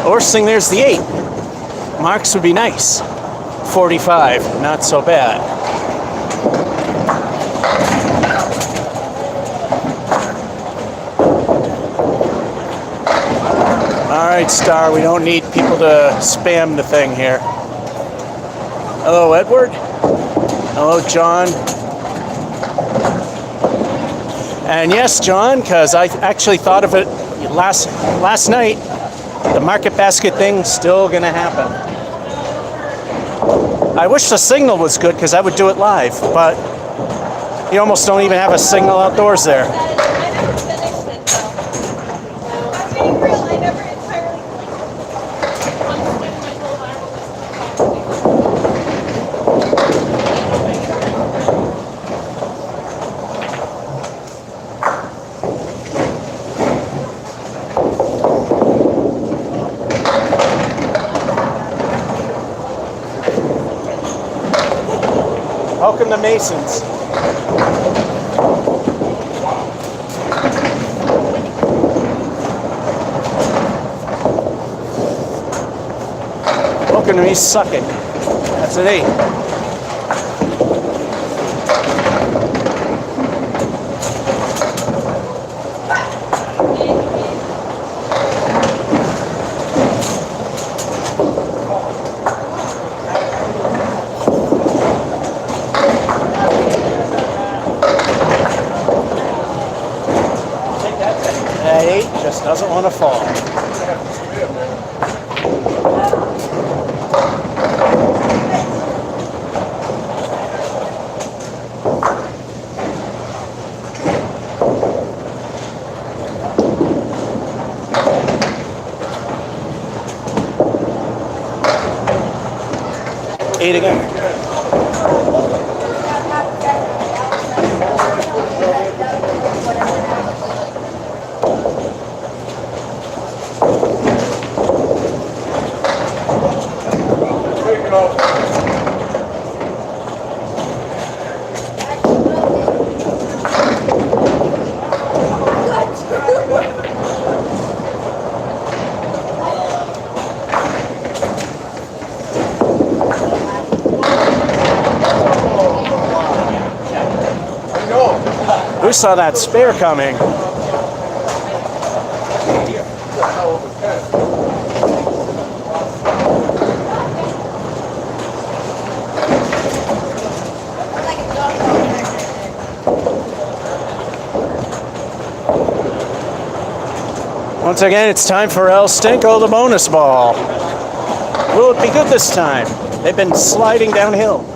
Worst thing, there's the 8. Marks would be nice. 45, not so bad. All right, Star, we don't need people to spam the thing here. Hello, Edward. Hello, John. And yes, John, because I actually thought of it last night. The market basket thing's still gonna happen. I wish the signal was good because I would do it live, but you almost don't even have a signal outdoors there. Welcome to Masons. Welcome to me sucking. That's an 8. That 8 just doesn't want to fall. Eight again. Who saw that spare coming? Once again, it's time for El Stinko, the bonus ball. Will it be good this time? They've been sliding downhill.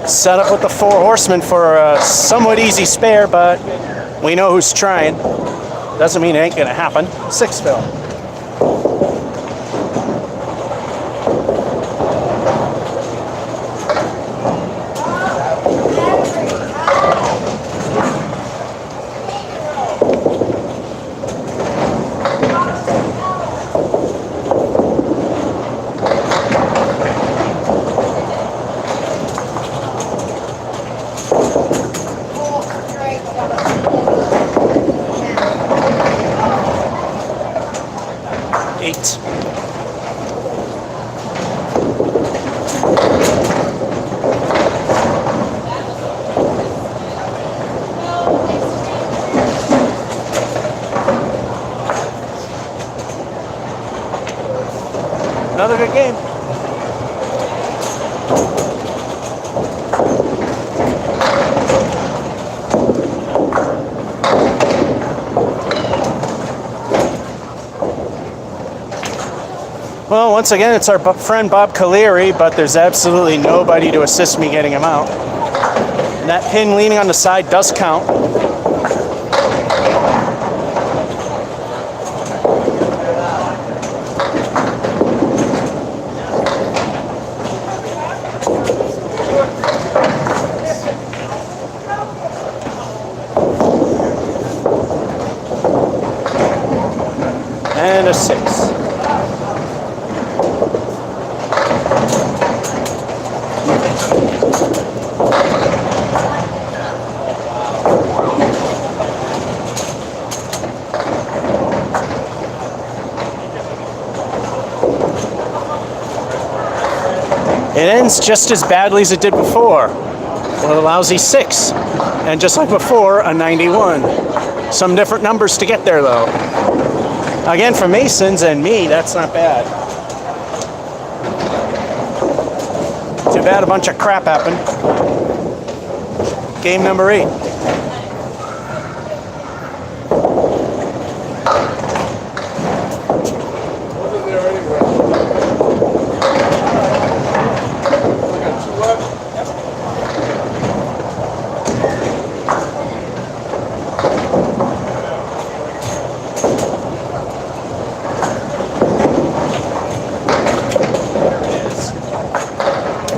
Set up with the 4 horsemen for a somewhat easy spare, but we know who's trying. Doesn't mean it ain't gonna happen. 6 fill. Another good game. Well, once again, it's our friend Bob Caleri, but there's absolutely nobody to assist me getting him out. And that pin leaning on the side does count. And a 6. It ends just as badly as it did before, with a lousy 6. And just like before, a 91. Some different numbers to get there, though. Again, for Masons and me, that's not bad. Too bad a bunch of crap happened. Game number 8.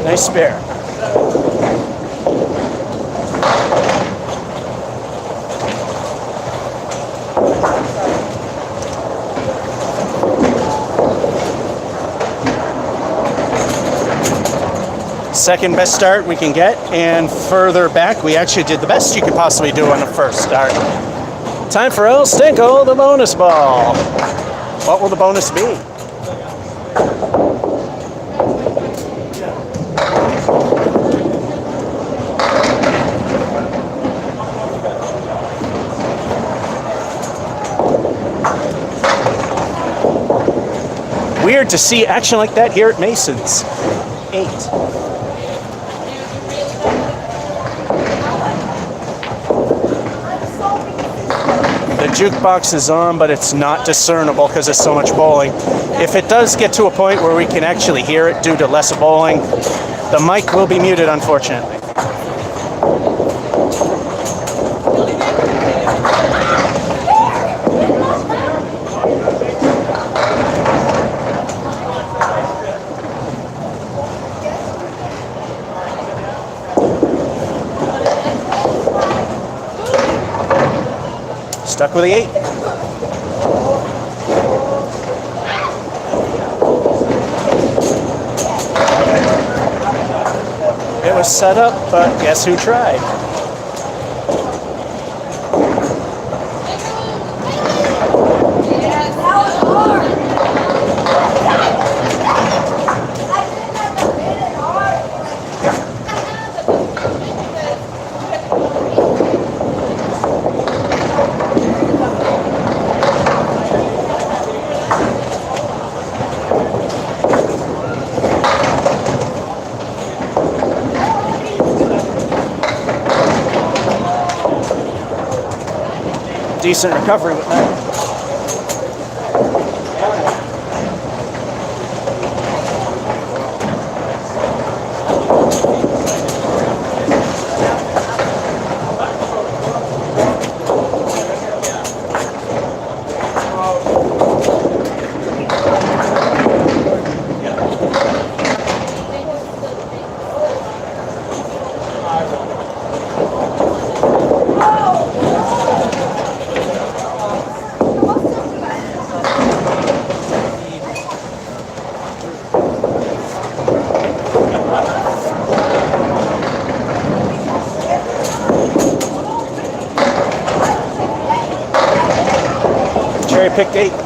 Nice spare. Second best start we can get, and further back, we actually did the best you could possibly do on the first start. Time for El Stinko, the bonus ball. What will the bonus be? Weird to see action like that here at Mason's. 8. The jukebox is on, but it's not discernible because there's so much bowling. If it does get to a point where we can actually hear it due to less bowling, the mic will be muted, unfortunately. Stuck with the 8. It was set up, but guess who tried? Decent recovery with that. picked 8.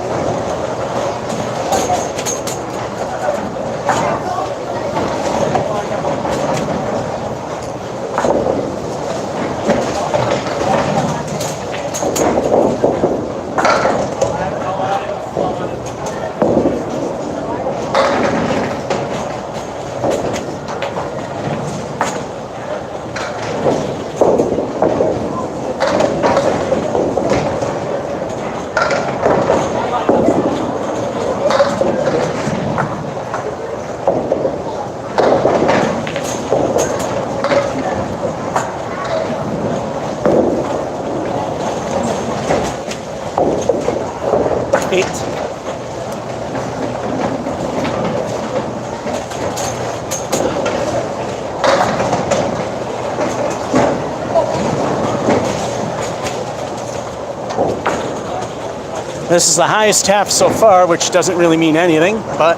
This is the highest half so far, which doesn't really mean anything, but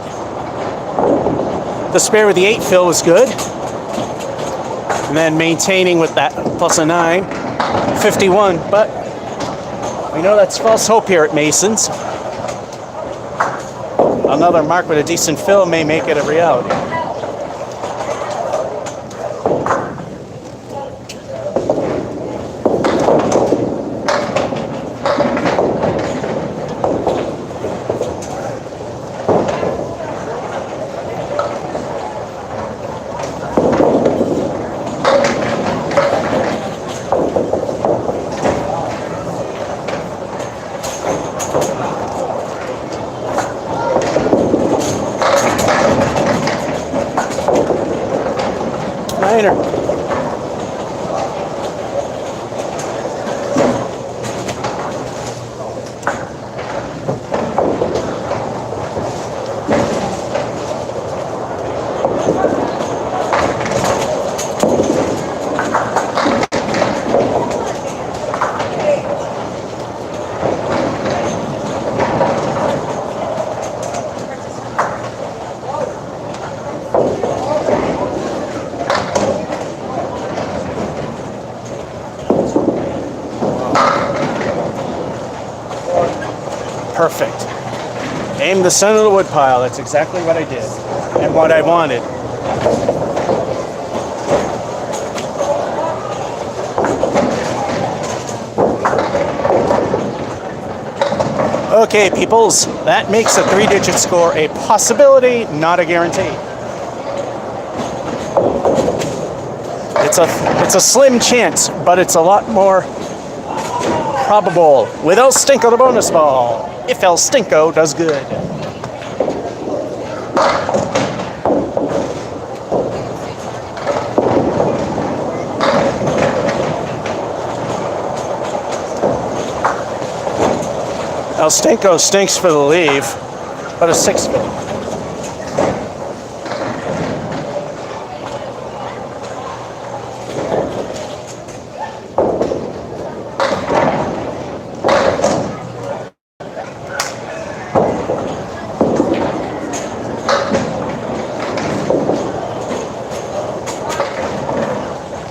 the spare with the 8 fill was good. And then maintaining with that plus a 9, 51. But we know that's false hope here at Mason's. Another mark with a decent fill may make it a reality. Perfect. Aim the center of the wood pile. That's exactly what I did and what I wanted. Okay, peoples, that makes a 3-digit score a possibility, not a guarantee. It's a slim chance, but it's a lot more probable with El Stinko the bonus ball, if El Stinko does good. El Stinko stinks for the leave, but a 6.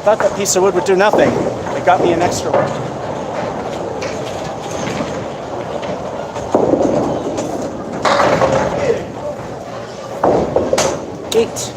Thought that piece of wood would do nothing. It got me an extra one. Eight.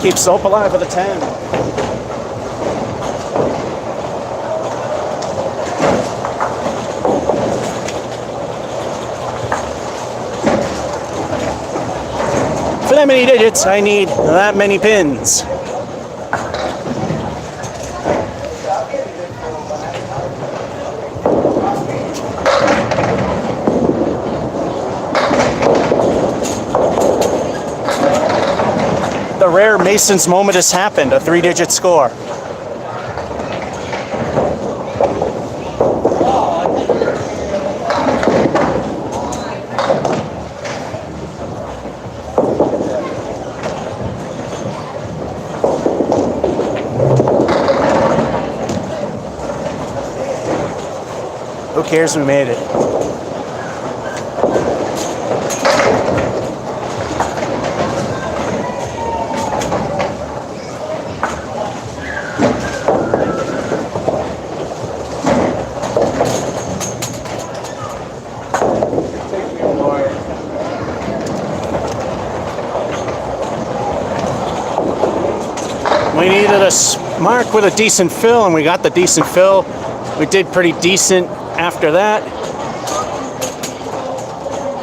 Keeps Soap alive with a 10. For that many digits, I need that many pins. Mason's moment has happened, a 3-digit score. Who cares? We made it. We needed a mark with a decent fill, and we got the decent fill. We did pretty decent after that.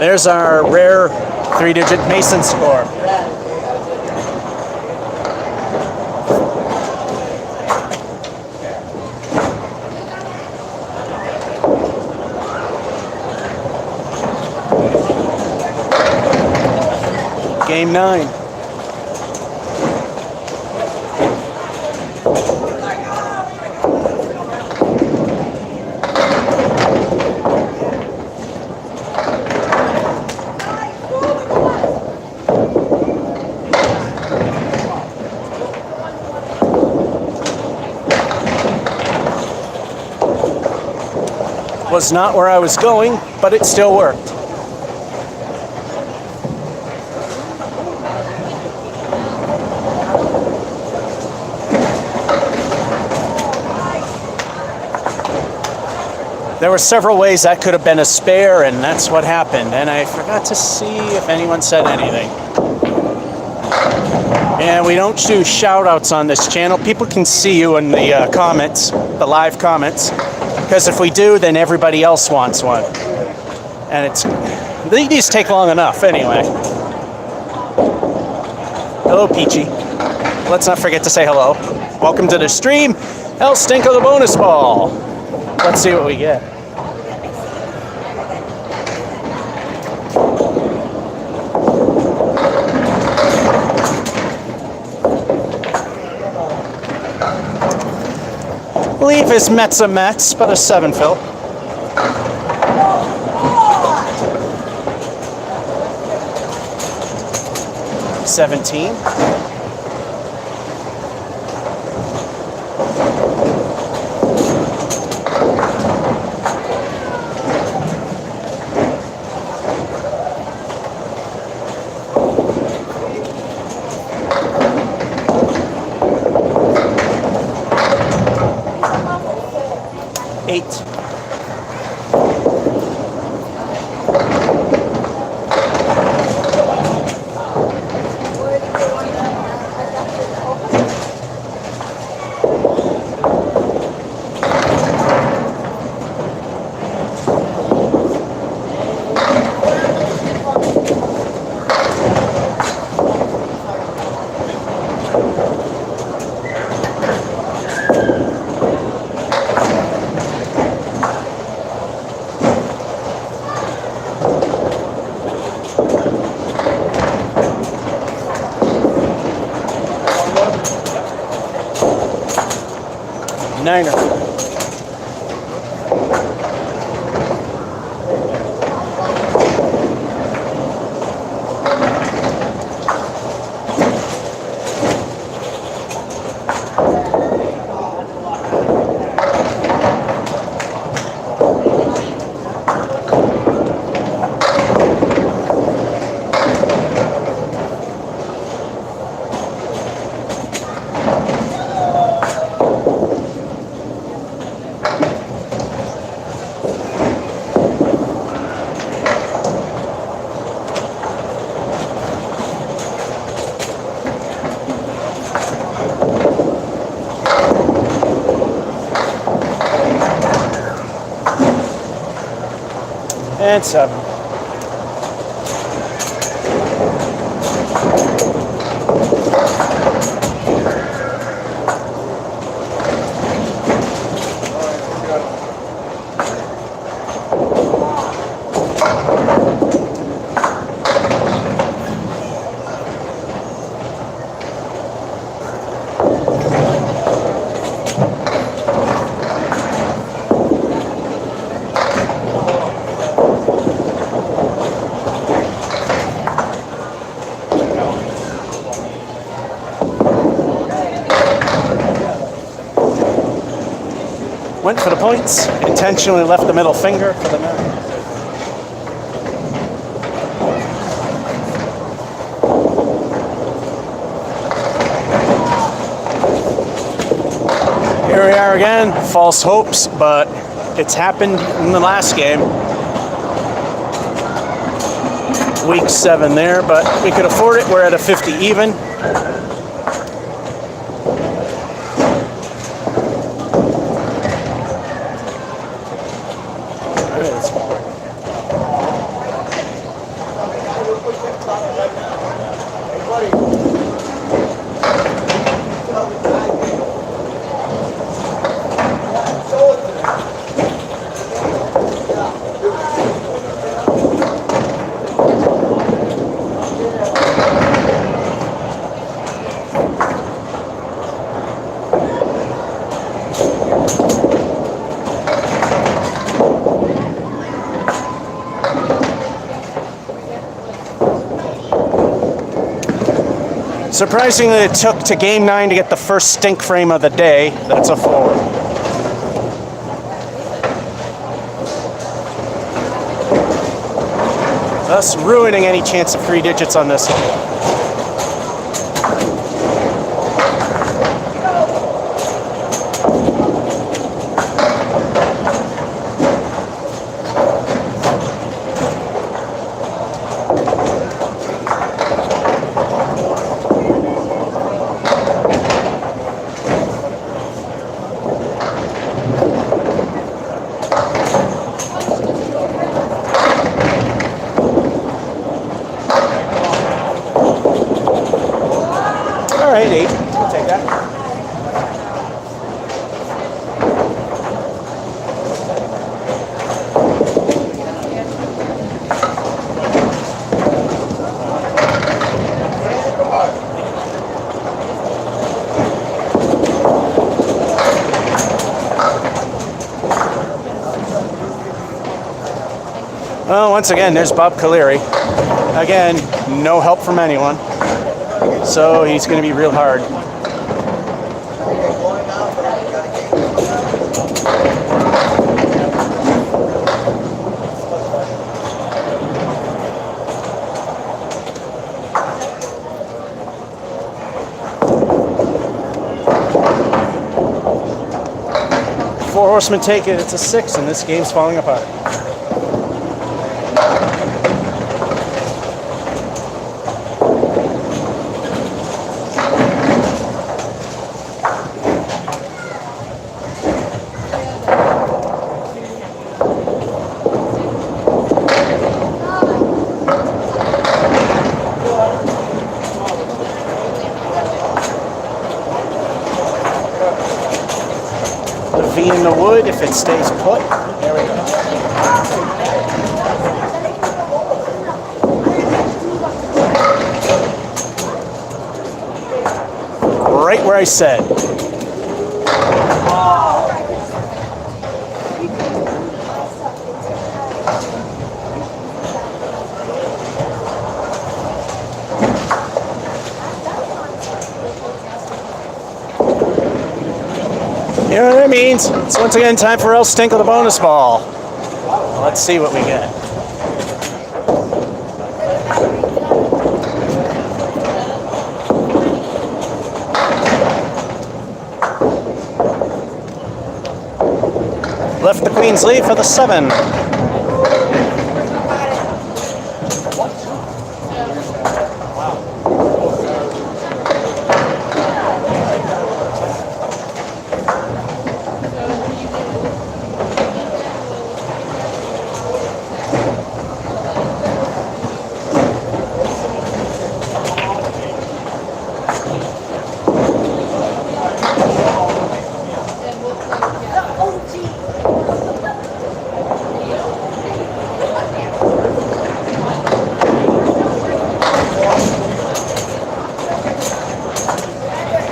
There's our rare 3-digit Mason score. Game 9. Was not where I was going, but it still worked. There were several ways that could have been a spare, and that's what happened. And I forgot to see if anyone said anything. And we don't do shout-outs on this channel. People can see you in the comments, the live comments. Because if we do, then everybody else wants one. And these take long enough anyway. Hello, Peachy. Let's not forget to say hello. Welcome to the stream. El Stinko the bonus ball. Let's see what we get. I believe his Mets are Mets, but a 7 fill. $17. $8. Niner. And 7. Went for the points, intentionally left the middle finger for the man. Here we are again, false hopes, but it's happened in the last game. Week 7 there, but we could afford it. We're at a 50 even. Surprisingly, it took to game 9 to get the first stink frame of the day. That's a 4. Thus ruining any chance of 3 digits on this one. All right, 8. We'll take that. Well, once again, there's Bob Caleri. Again, no help from anyone. So he's going to be real hard. Four horsemen take it. It's a 6, and this game's falling apart. V in the wood if it stays put. There we go. Right where I said. You know what that means? It's once again time for El Stink of the bonus ball. Let's see what we get. Left the queen's lead for the 7.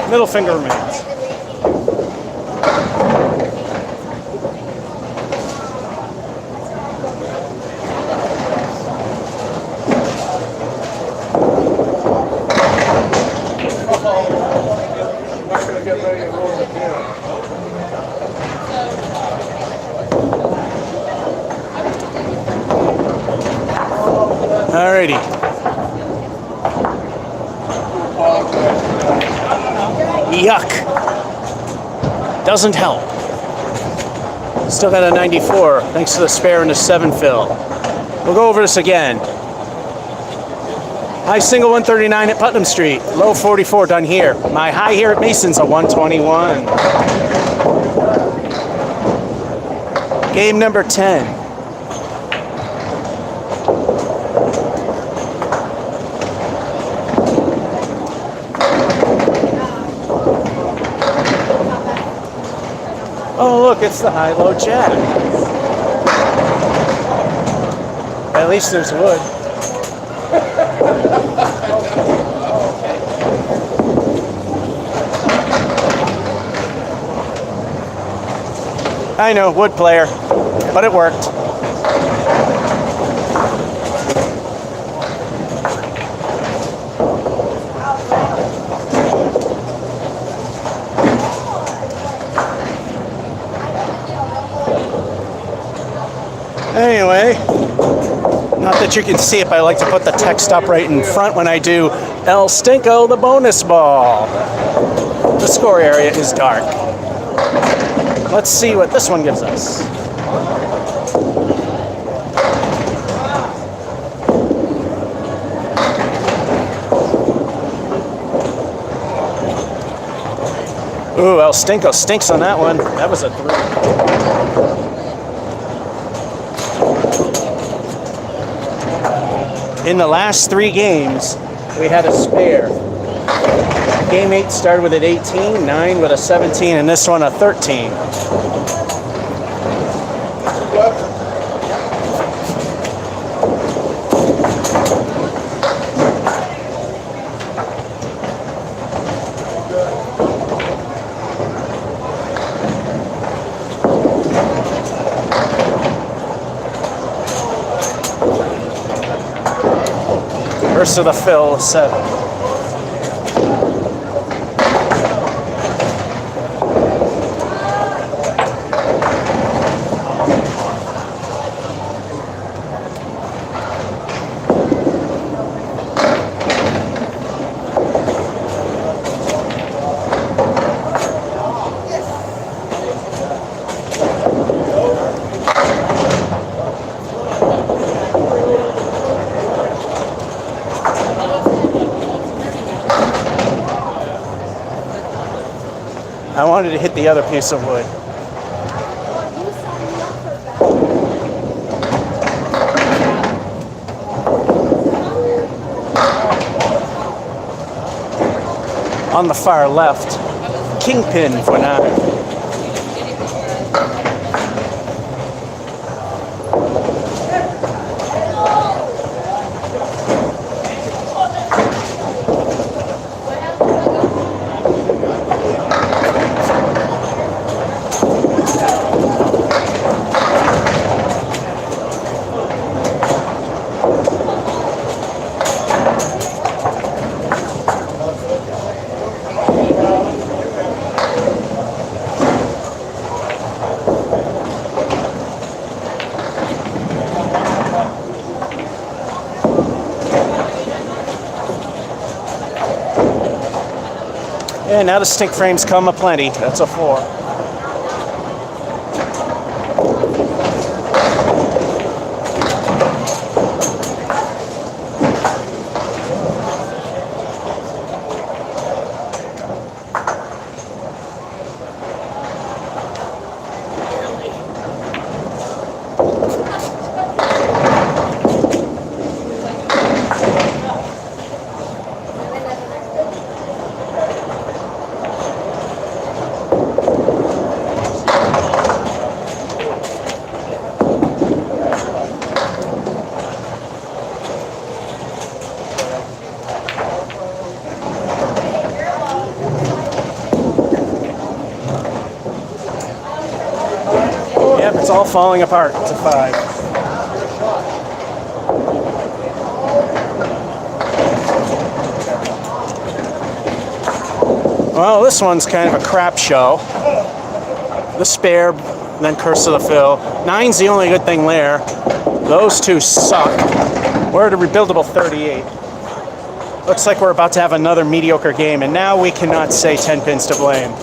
Middle finger remains. righty. Yuck. Doesn't help. Still got a 94, thanks to the spare and the 7 fill. We'll go over this again. High single 139 at Putnam Street. Low 44 done here. My high here at Mason's a 121. Game number 10. Oh look, it's the high-low jack. At least there's wood. I know, wood player, but it worked. Anyway, not that you can see it, but I like to put the text up right in front when I do El Stinko, the bonus ball. The score area is dark. Let's see what this one gives us. Ooh, El Stinko stinks on that one. That was a 3. In the last 3 games, we had a spare. Game 8 started with an 18, 9 with a 17, and this one a 13. First of the fill, 7. I wanted to hit the other piece of wood. On the far left, kingpin for 9. And now the stink frames come aplenty. That's a 4. It's all falling apart. It's a 5. Well, this one's kind of a crap show. The spare, then curse of the fill. 9's the only good thing there. Those 2 suck. We're at a rebuildable 38. Looks like we're about to have another mediocre game, and now we cannot say 10 pins to blame.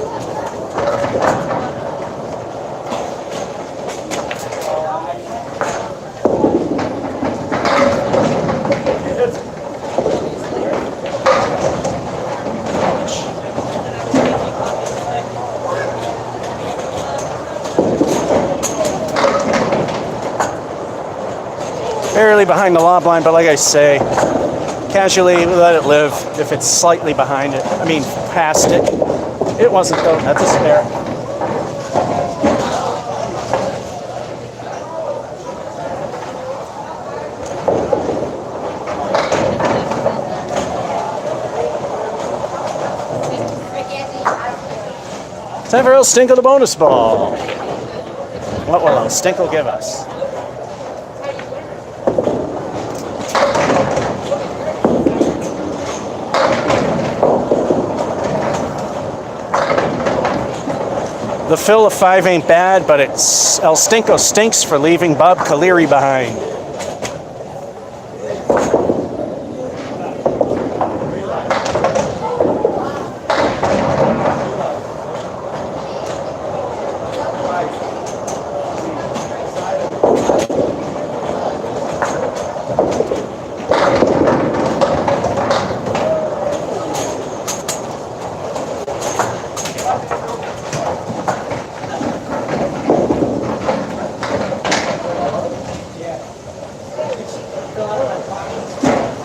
Barely behind the lob line, but like I say, casually let it live. If it's slightly behind it, I mean past it. It wasn't though, that's a spare. Time for El Stinkle the bonus ball. What will El Stinkle give us? The fill of 5 ain't bad, but it's El Stinko stinks for leaving Bob Caleri behind.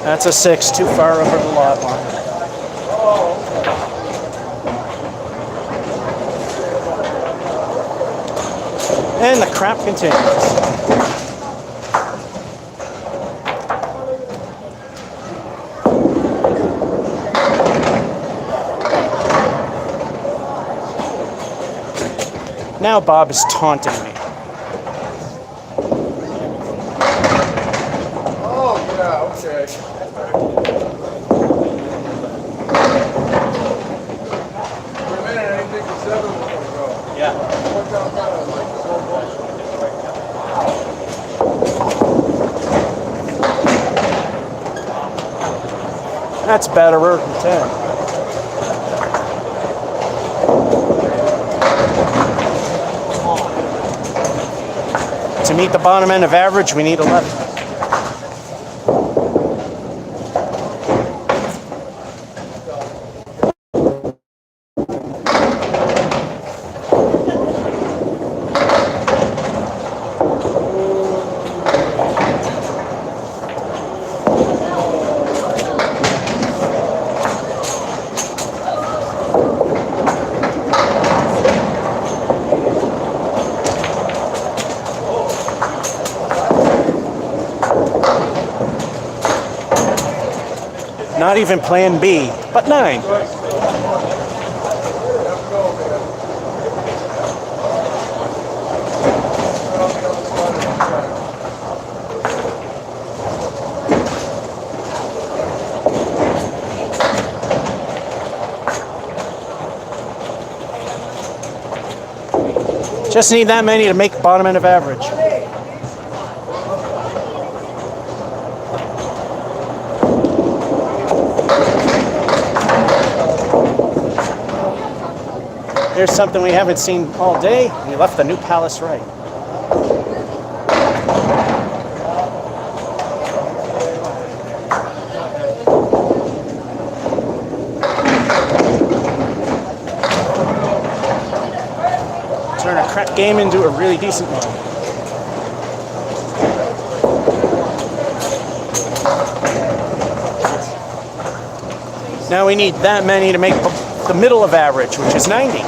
That's a 6, too far over the lot line. And the crap continues. Now Bob is taunting me. Oh, yeah, okay. That's betterer than 10. To meet the bottom end of average, we need 11. Not even plan B, but 9. Just need that many to make bottom end of average. Here's something we haven't seen all day. We left the New Palace right. Turn a crap game into a really decent one. Now we need that many to make the middle of average, which is 90.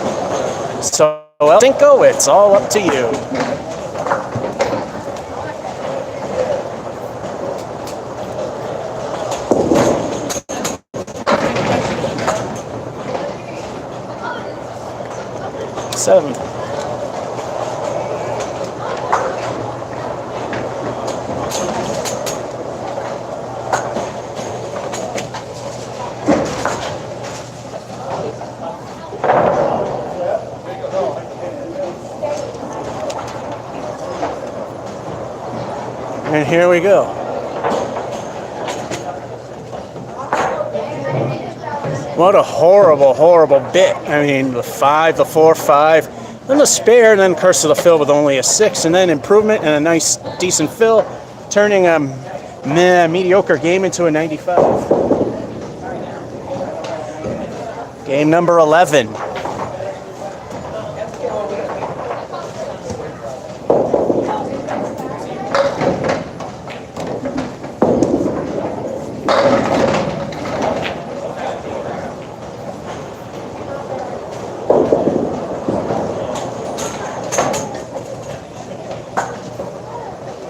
So, El Stinko, it's all up to you. Seven. And here we go. What a horrible, horrible bit. I mean, the 5, the 4, 5, then the spare, and then Curse of the Fill with only a 6, and then Improvement and a nice, decent fill, turning a mediocre game into a 95. Game number 11.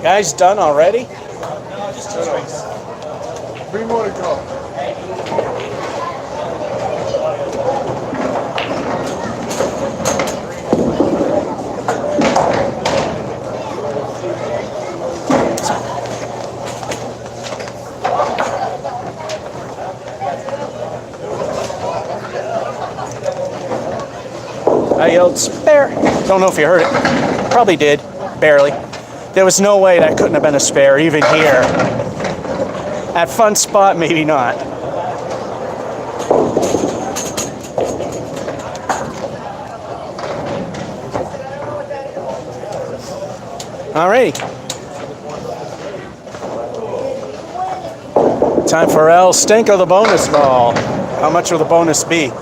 Guys, done already? No, just 2 strings. 3 more to go. I yelled, spare. Don't know if you heard it. Probably did. Barely. There was no way that couldn't have been a spare, even here. At Fun Spot, maybe not. Alrighty. Time for El Stinko, the bonus ball. How much will the bonus be?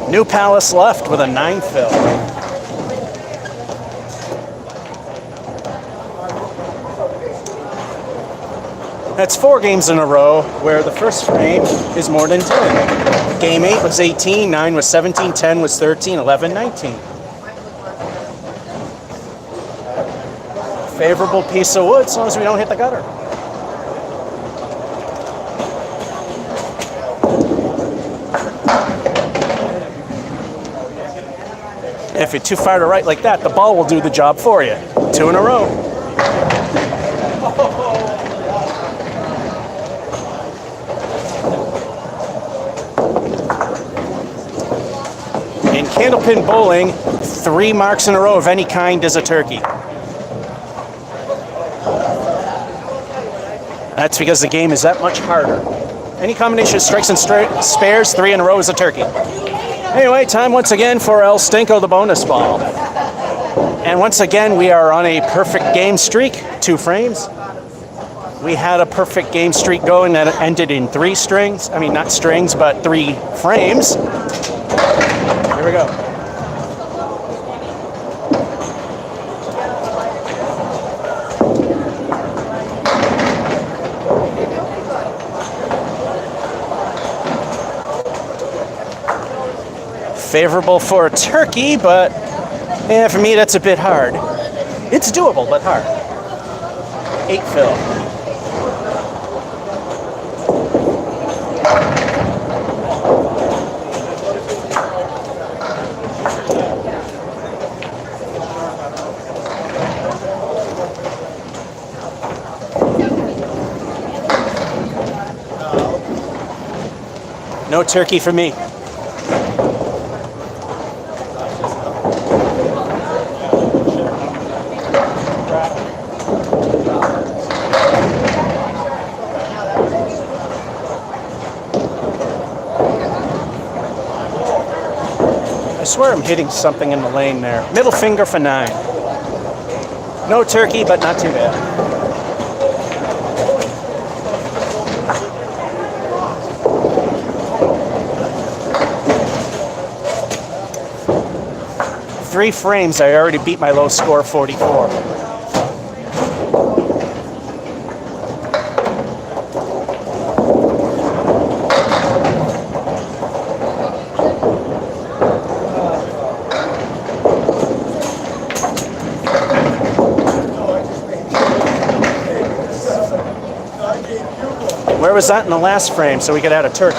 New Palace left with a 9 fill. That's 4 games in a row where the first frame is more than 10. Game 8 was 18, 9 was 17, 10 was 13, 11, 19. Favorable piece of wood as long as we don't hit the gutter. If you're too far to right like that, the ball will do the job for you. 2 in a row. In Candlepin bowling, 3 marks in a row of any kind is a turkey. That's because the game is that much harder. Any combination of strikes and spares, 3 in a row is a turkey. Anyway, time once again for El Stinko, the bonus ball. And once again, we are on a perfect game streak, 2 frames. We had a perfect game streak going that ended in 3 strings. I mean, not strings, but 3 frames. Here we go. Favorable for a turkey, but yeah, for me that's a bit hard. It's doable, but hard. 8 fill. No turkey for me. I swear I'm hitting something in the lane there. Middle finger for 9. No turkey, but not too bad. Three frames, I already beat my low score, 44. Where was that in the last frame so we could add a turkey?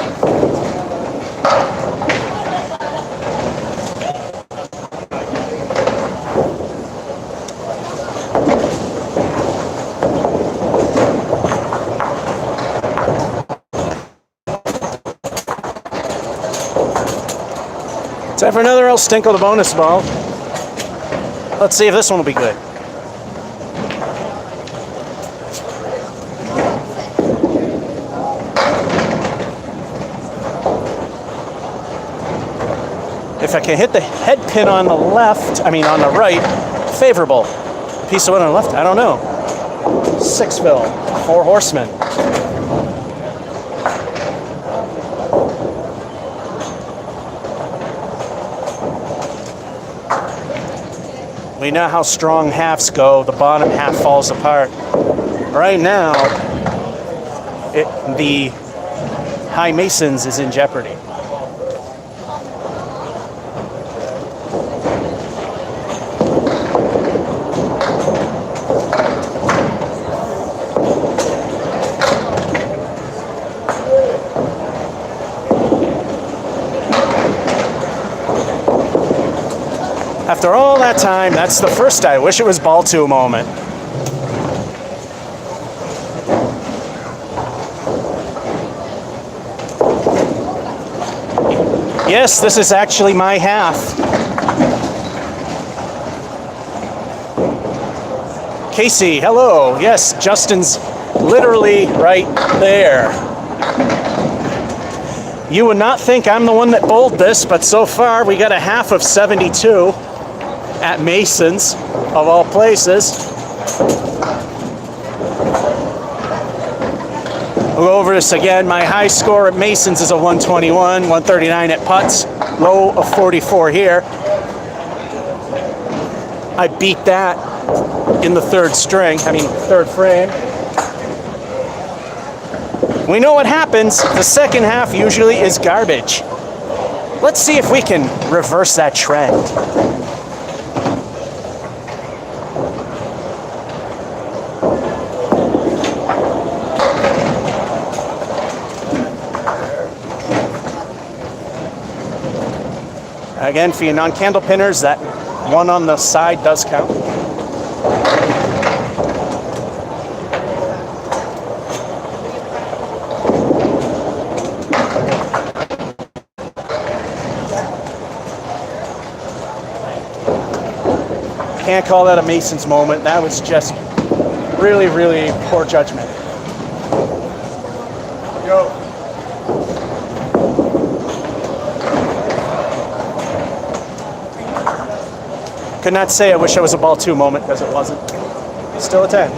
Time for another El Stinkle, the bonus ball. Let's see if this one will be good. If I can hit the head pin on the left, on the right, favorable. Piece of wood on the left, I don't know. Sixville, 4 horsemen. We know how strong halves go. The bottom half falls apart. Right now, the High Masons is in jeopardy. After all that time, that's the first I wish it was ball 2 moment. Yes, this is actually my half. Casey, hello. Yes, Justin's literally right there. You would not think I'm the one that bowled this, but so far we got a half of 72 at Masons, of all places. We'll go over this again. My high score at Masons is a 121, 139 at putts, low of 44 here. I beat that in the third frame. We know what happens. The second half usually is garbage. Let's see if we can reverse that trend. Again, for you non-candle pinners, that one on the side does count. Can't call that a Mason's moment. That was just really, really poor judgment. Go. Could not say I wish I was a ball 2 moment because it wasn't. Still a 10.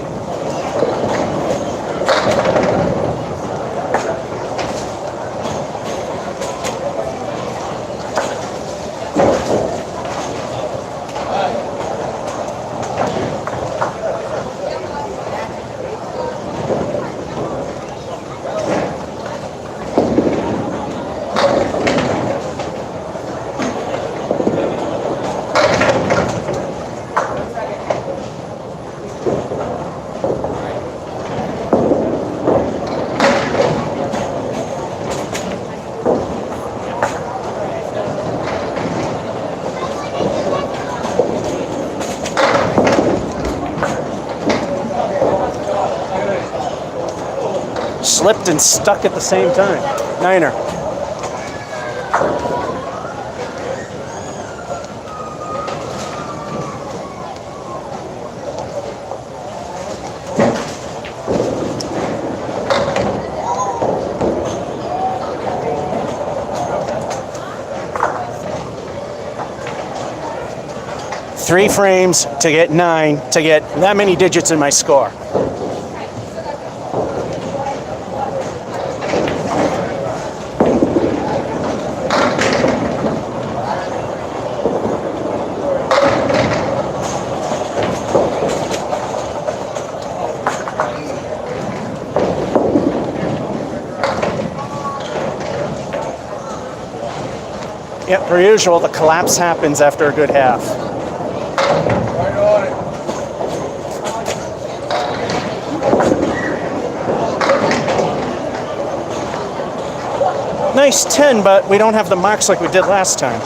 Slipped and stuck at the same time. Niner. Three frames to get 9, to get that many digits in my score. Yep, per usual, the collapse happens after a good half. Right on it. Nice 10, but we don't have the marks like we did last time.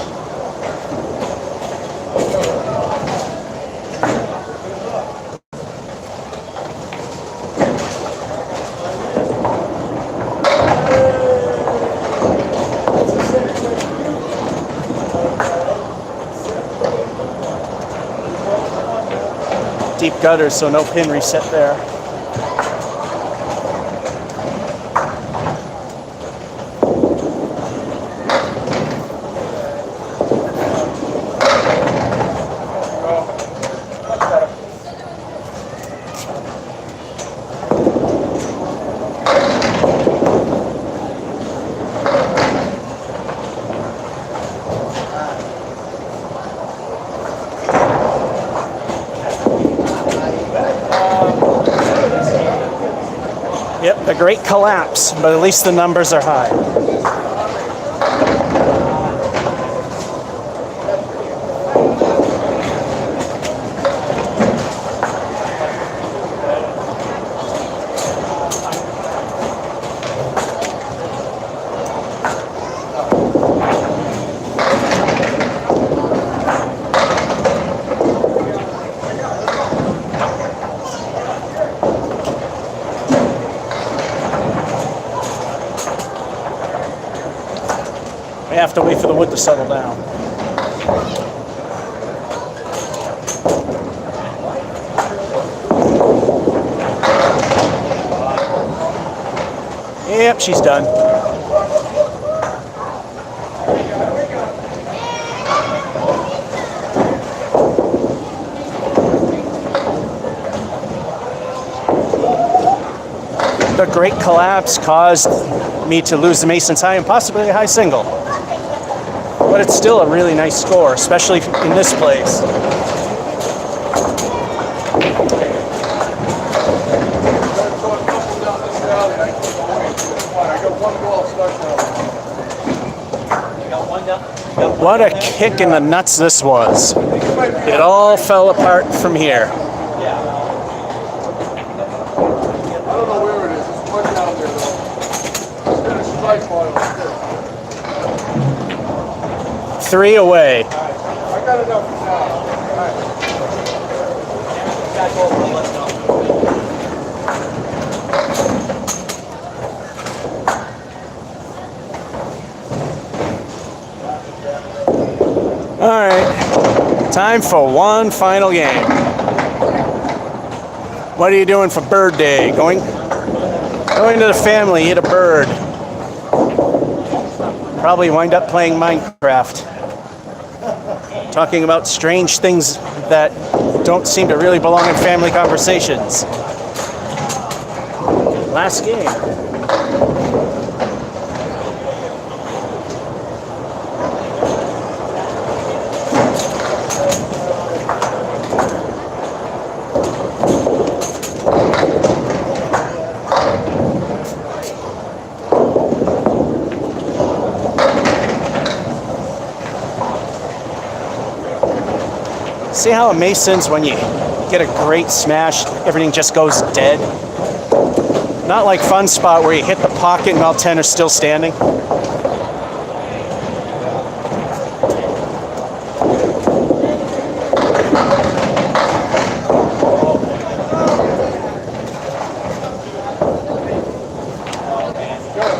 deep gutters, so no pin reset there. Yep, a great collapse, but at least the numbers are high. We have to wait for the wood to settle down. Yep, she's done. The great collapse caused me to lose the Mason's high and possibly a high single. But it's still a really nice score, especially in this place. What a kick in the nuts this was. It all fell apart from here. I don't know where it is. It's one down there, though. It's got a strike on it. 3 away. I got enough for now. All right, time for one final game. What are you doing for Bird Day? Going to the family, eat a bird. Probably wind up playing Minecraft. Talking about strange things that don't seem to really belong in family conversations. Last game. See how it Masons, when you get a great smash, everything just goes dead? Not like Fun Spot where you hit the pocket and all 10 are still standing. Gotta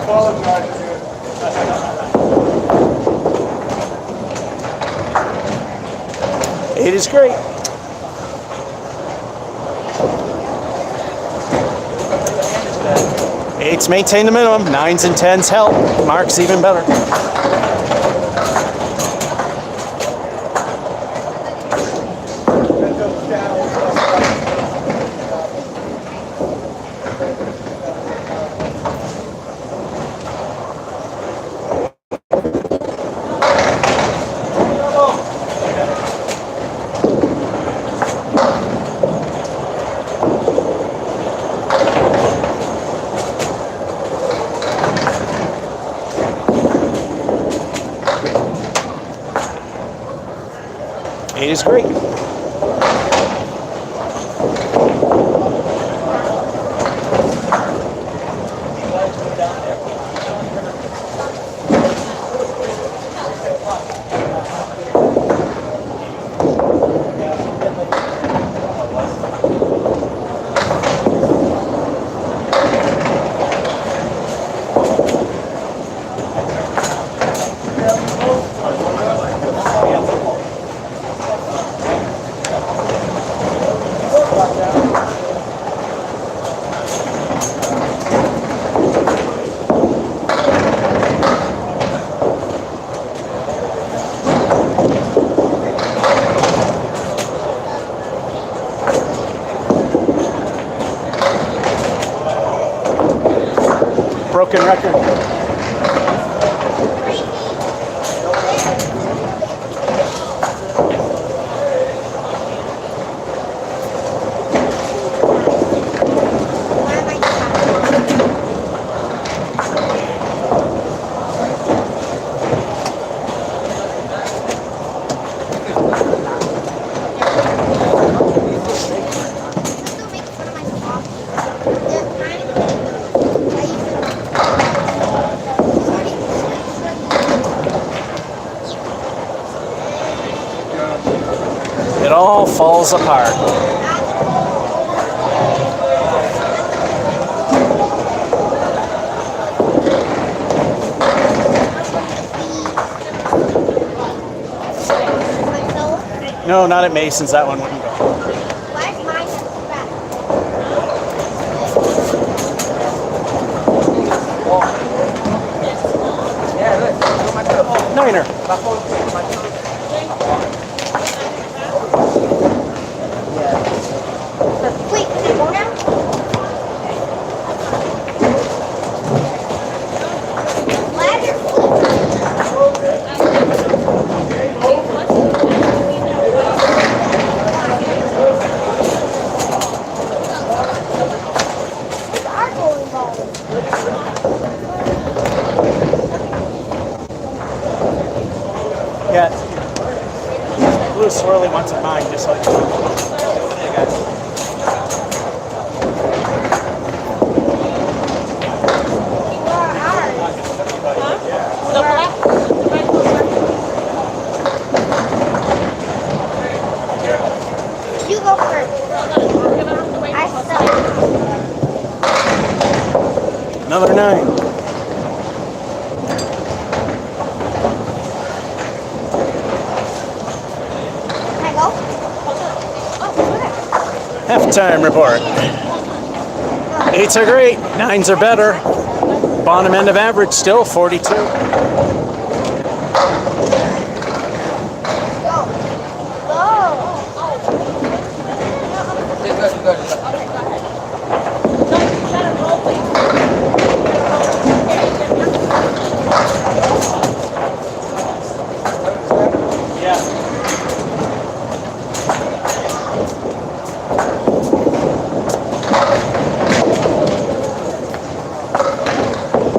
apologize again. It is great. 8s maintain the minimum. 9s and 10s help. Marks even better. It is great. broken record. It all falls apart. No, not at Mason's. That one wouldn't go. Niner. Wait, can I go now? Ladder Yeah. Blue swirly ones of mine, just like. Hey guys. You go first. I suck. Another 9. Can I go? Halftime report. 8s are great, 9s are better. Bottom end of average still 42. Go. Yeah.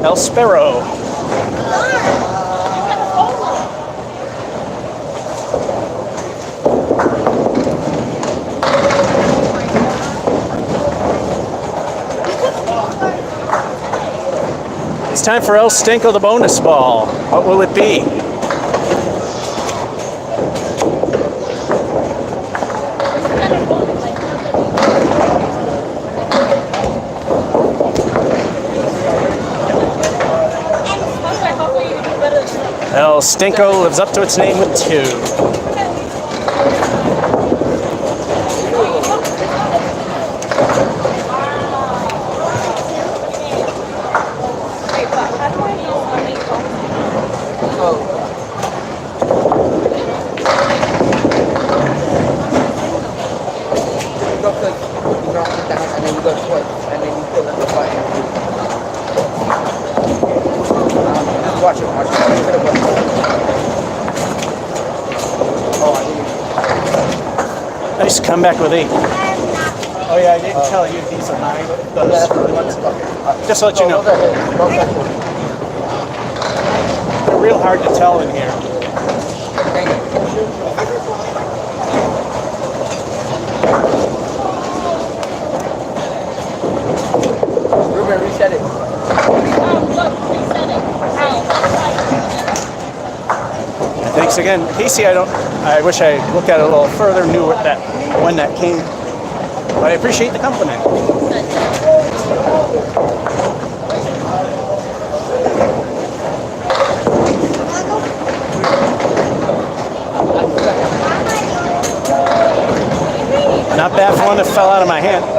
El Sparrow. It's time for El Stinko, the bonus ball. What will it be? El Stinko lives up to its name with 2. Watch it. Nice comeback with 8. Oh yeah, I didn't tell you these are 9. Those ones. Just to let you know. They're real hard to tell in here. Ruben, reset it. Thanks again, Casey. I wish I looked at it a little further, knew when that came, but I appreciate the compliment. Not bad for one that fell out of my hand. Can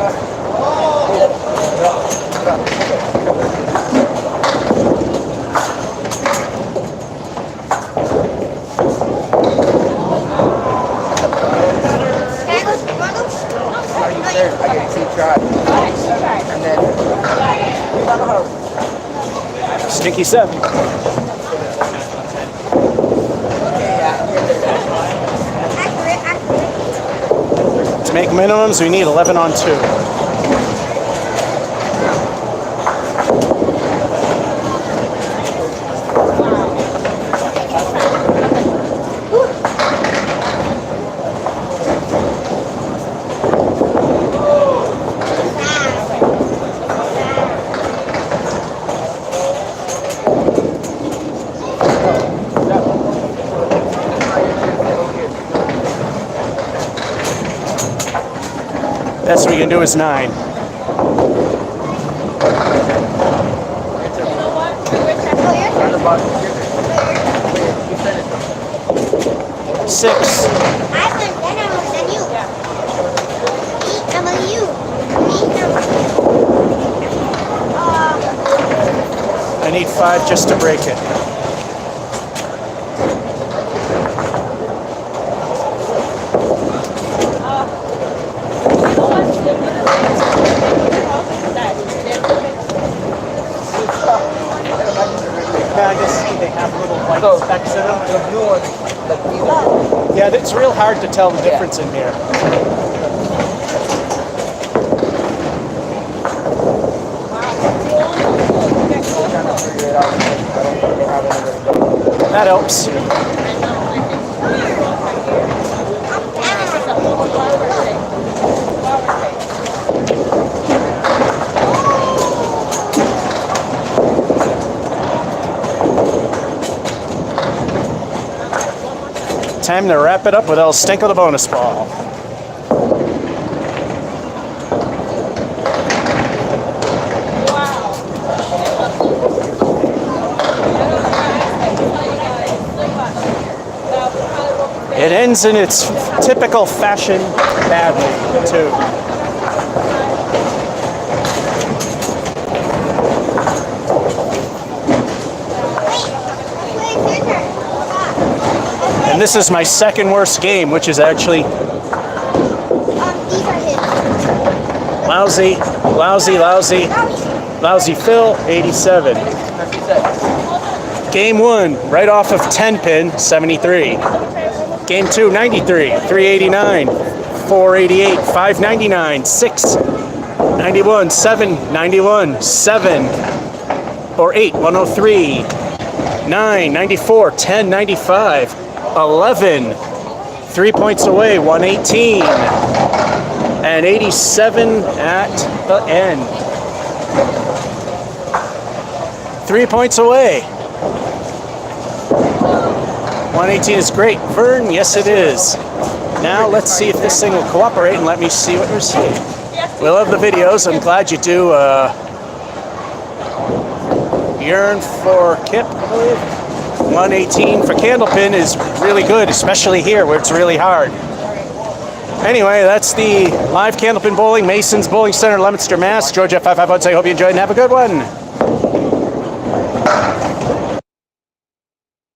I go? I get 2 shots. Stinky 7. Accurate. To make minimums, we need 11 on 2. Best we can do is 9. Six. I've done 10 hours than you. 8 number you. 8 number. I need 5 just to break it. Yeah, I guess they have little white specks in them. The blue one, Yeah, it's real hard to tell the difference in here. That helps. Time to wrap it up with El Stinko the bonus ball. It ends in its typical fashion badly, too. And this is my second worst game, which is actually These are his. lousy, lousy, lousy, lousy Phil, 87. Game 1, right off of 10 pin, 73. Game 2, 93, 389, 488, 599, 6, 91, 7, 91, 7, or 8, 103, 9, 94, 10, 95, 11, 3 points away, 118, and 87 at the end. 3 points away. 118 is great. Vern, yes it is. Now let's see if this thing will cooperate and let me see what we're seeing. We love the videos. I'm glad you do yearn for Kip, I believe. 118 for Candlepin is really good, especially here where it's really hard. Anyway, that's the live Candlepin Bowling, Mason's Bowling Center, Leominster, Mass. Georgia 551. I hope you enjoyed and have a good one.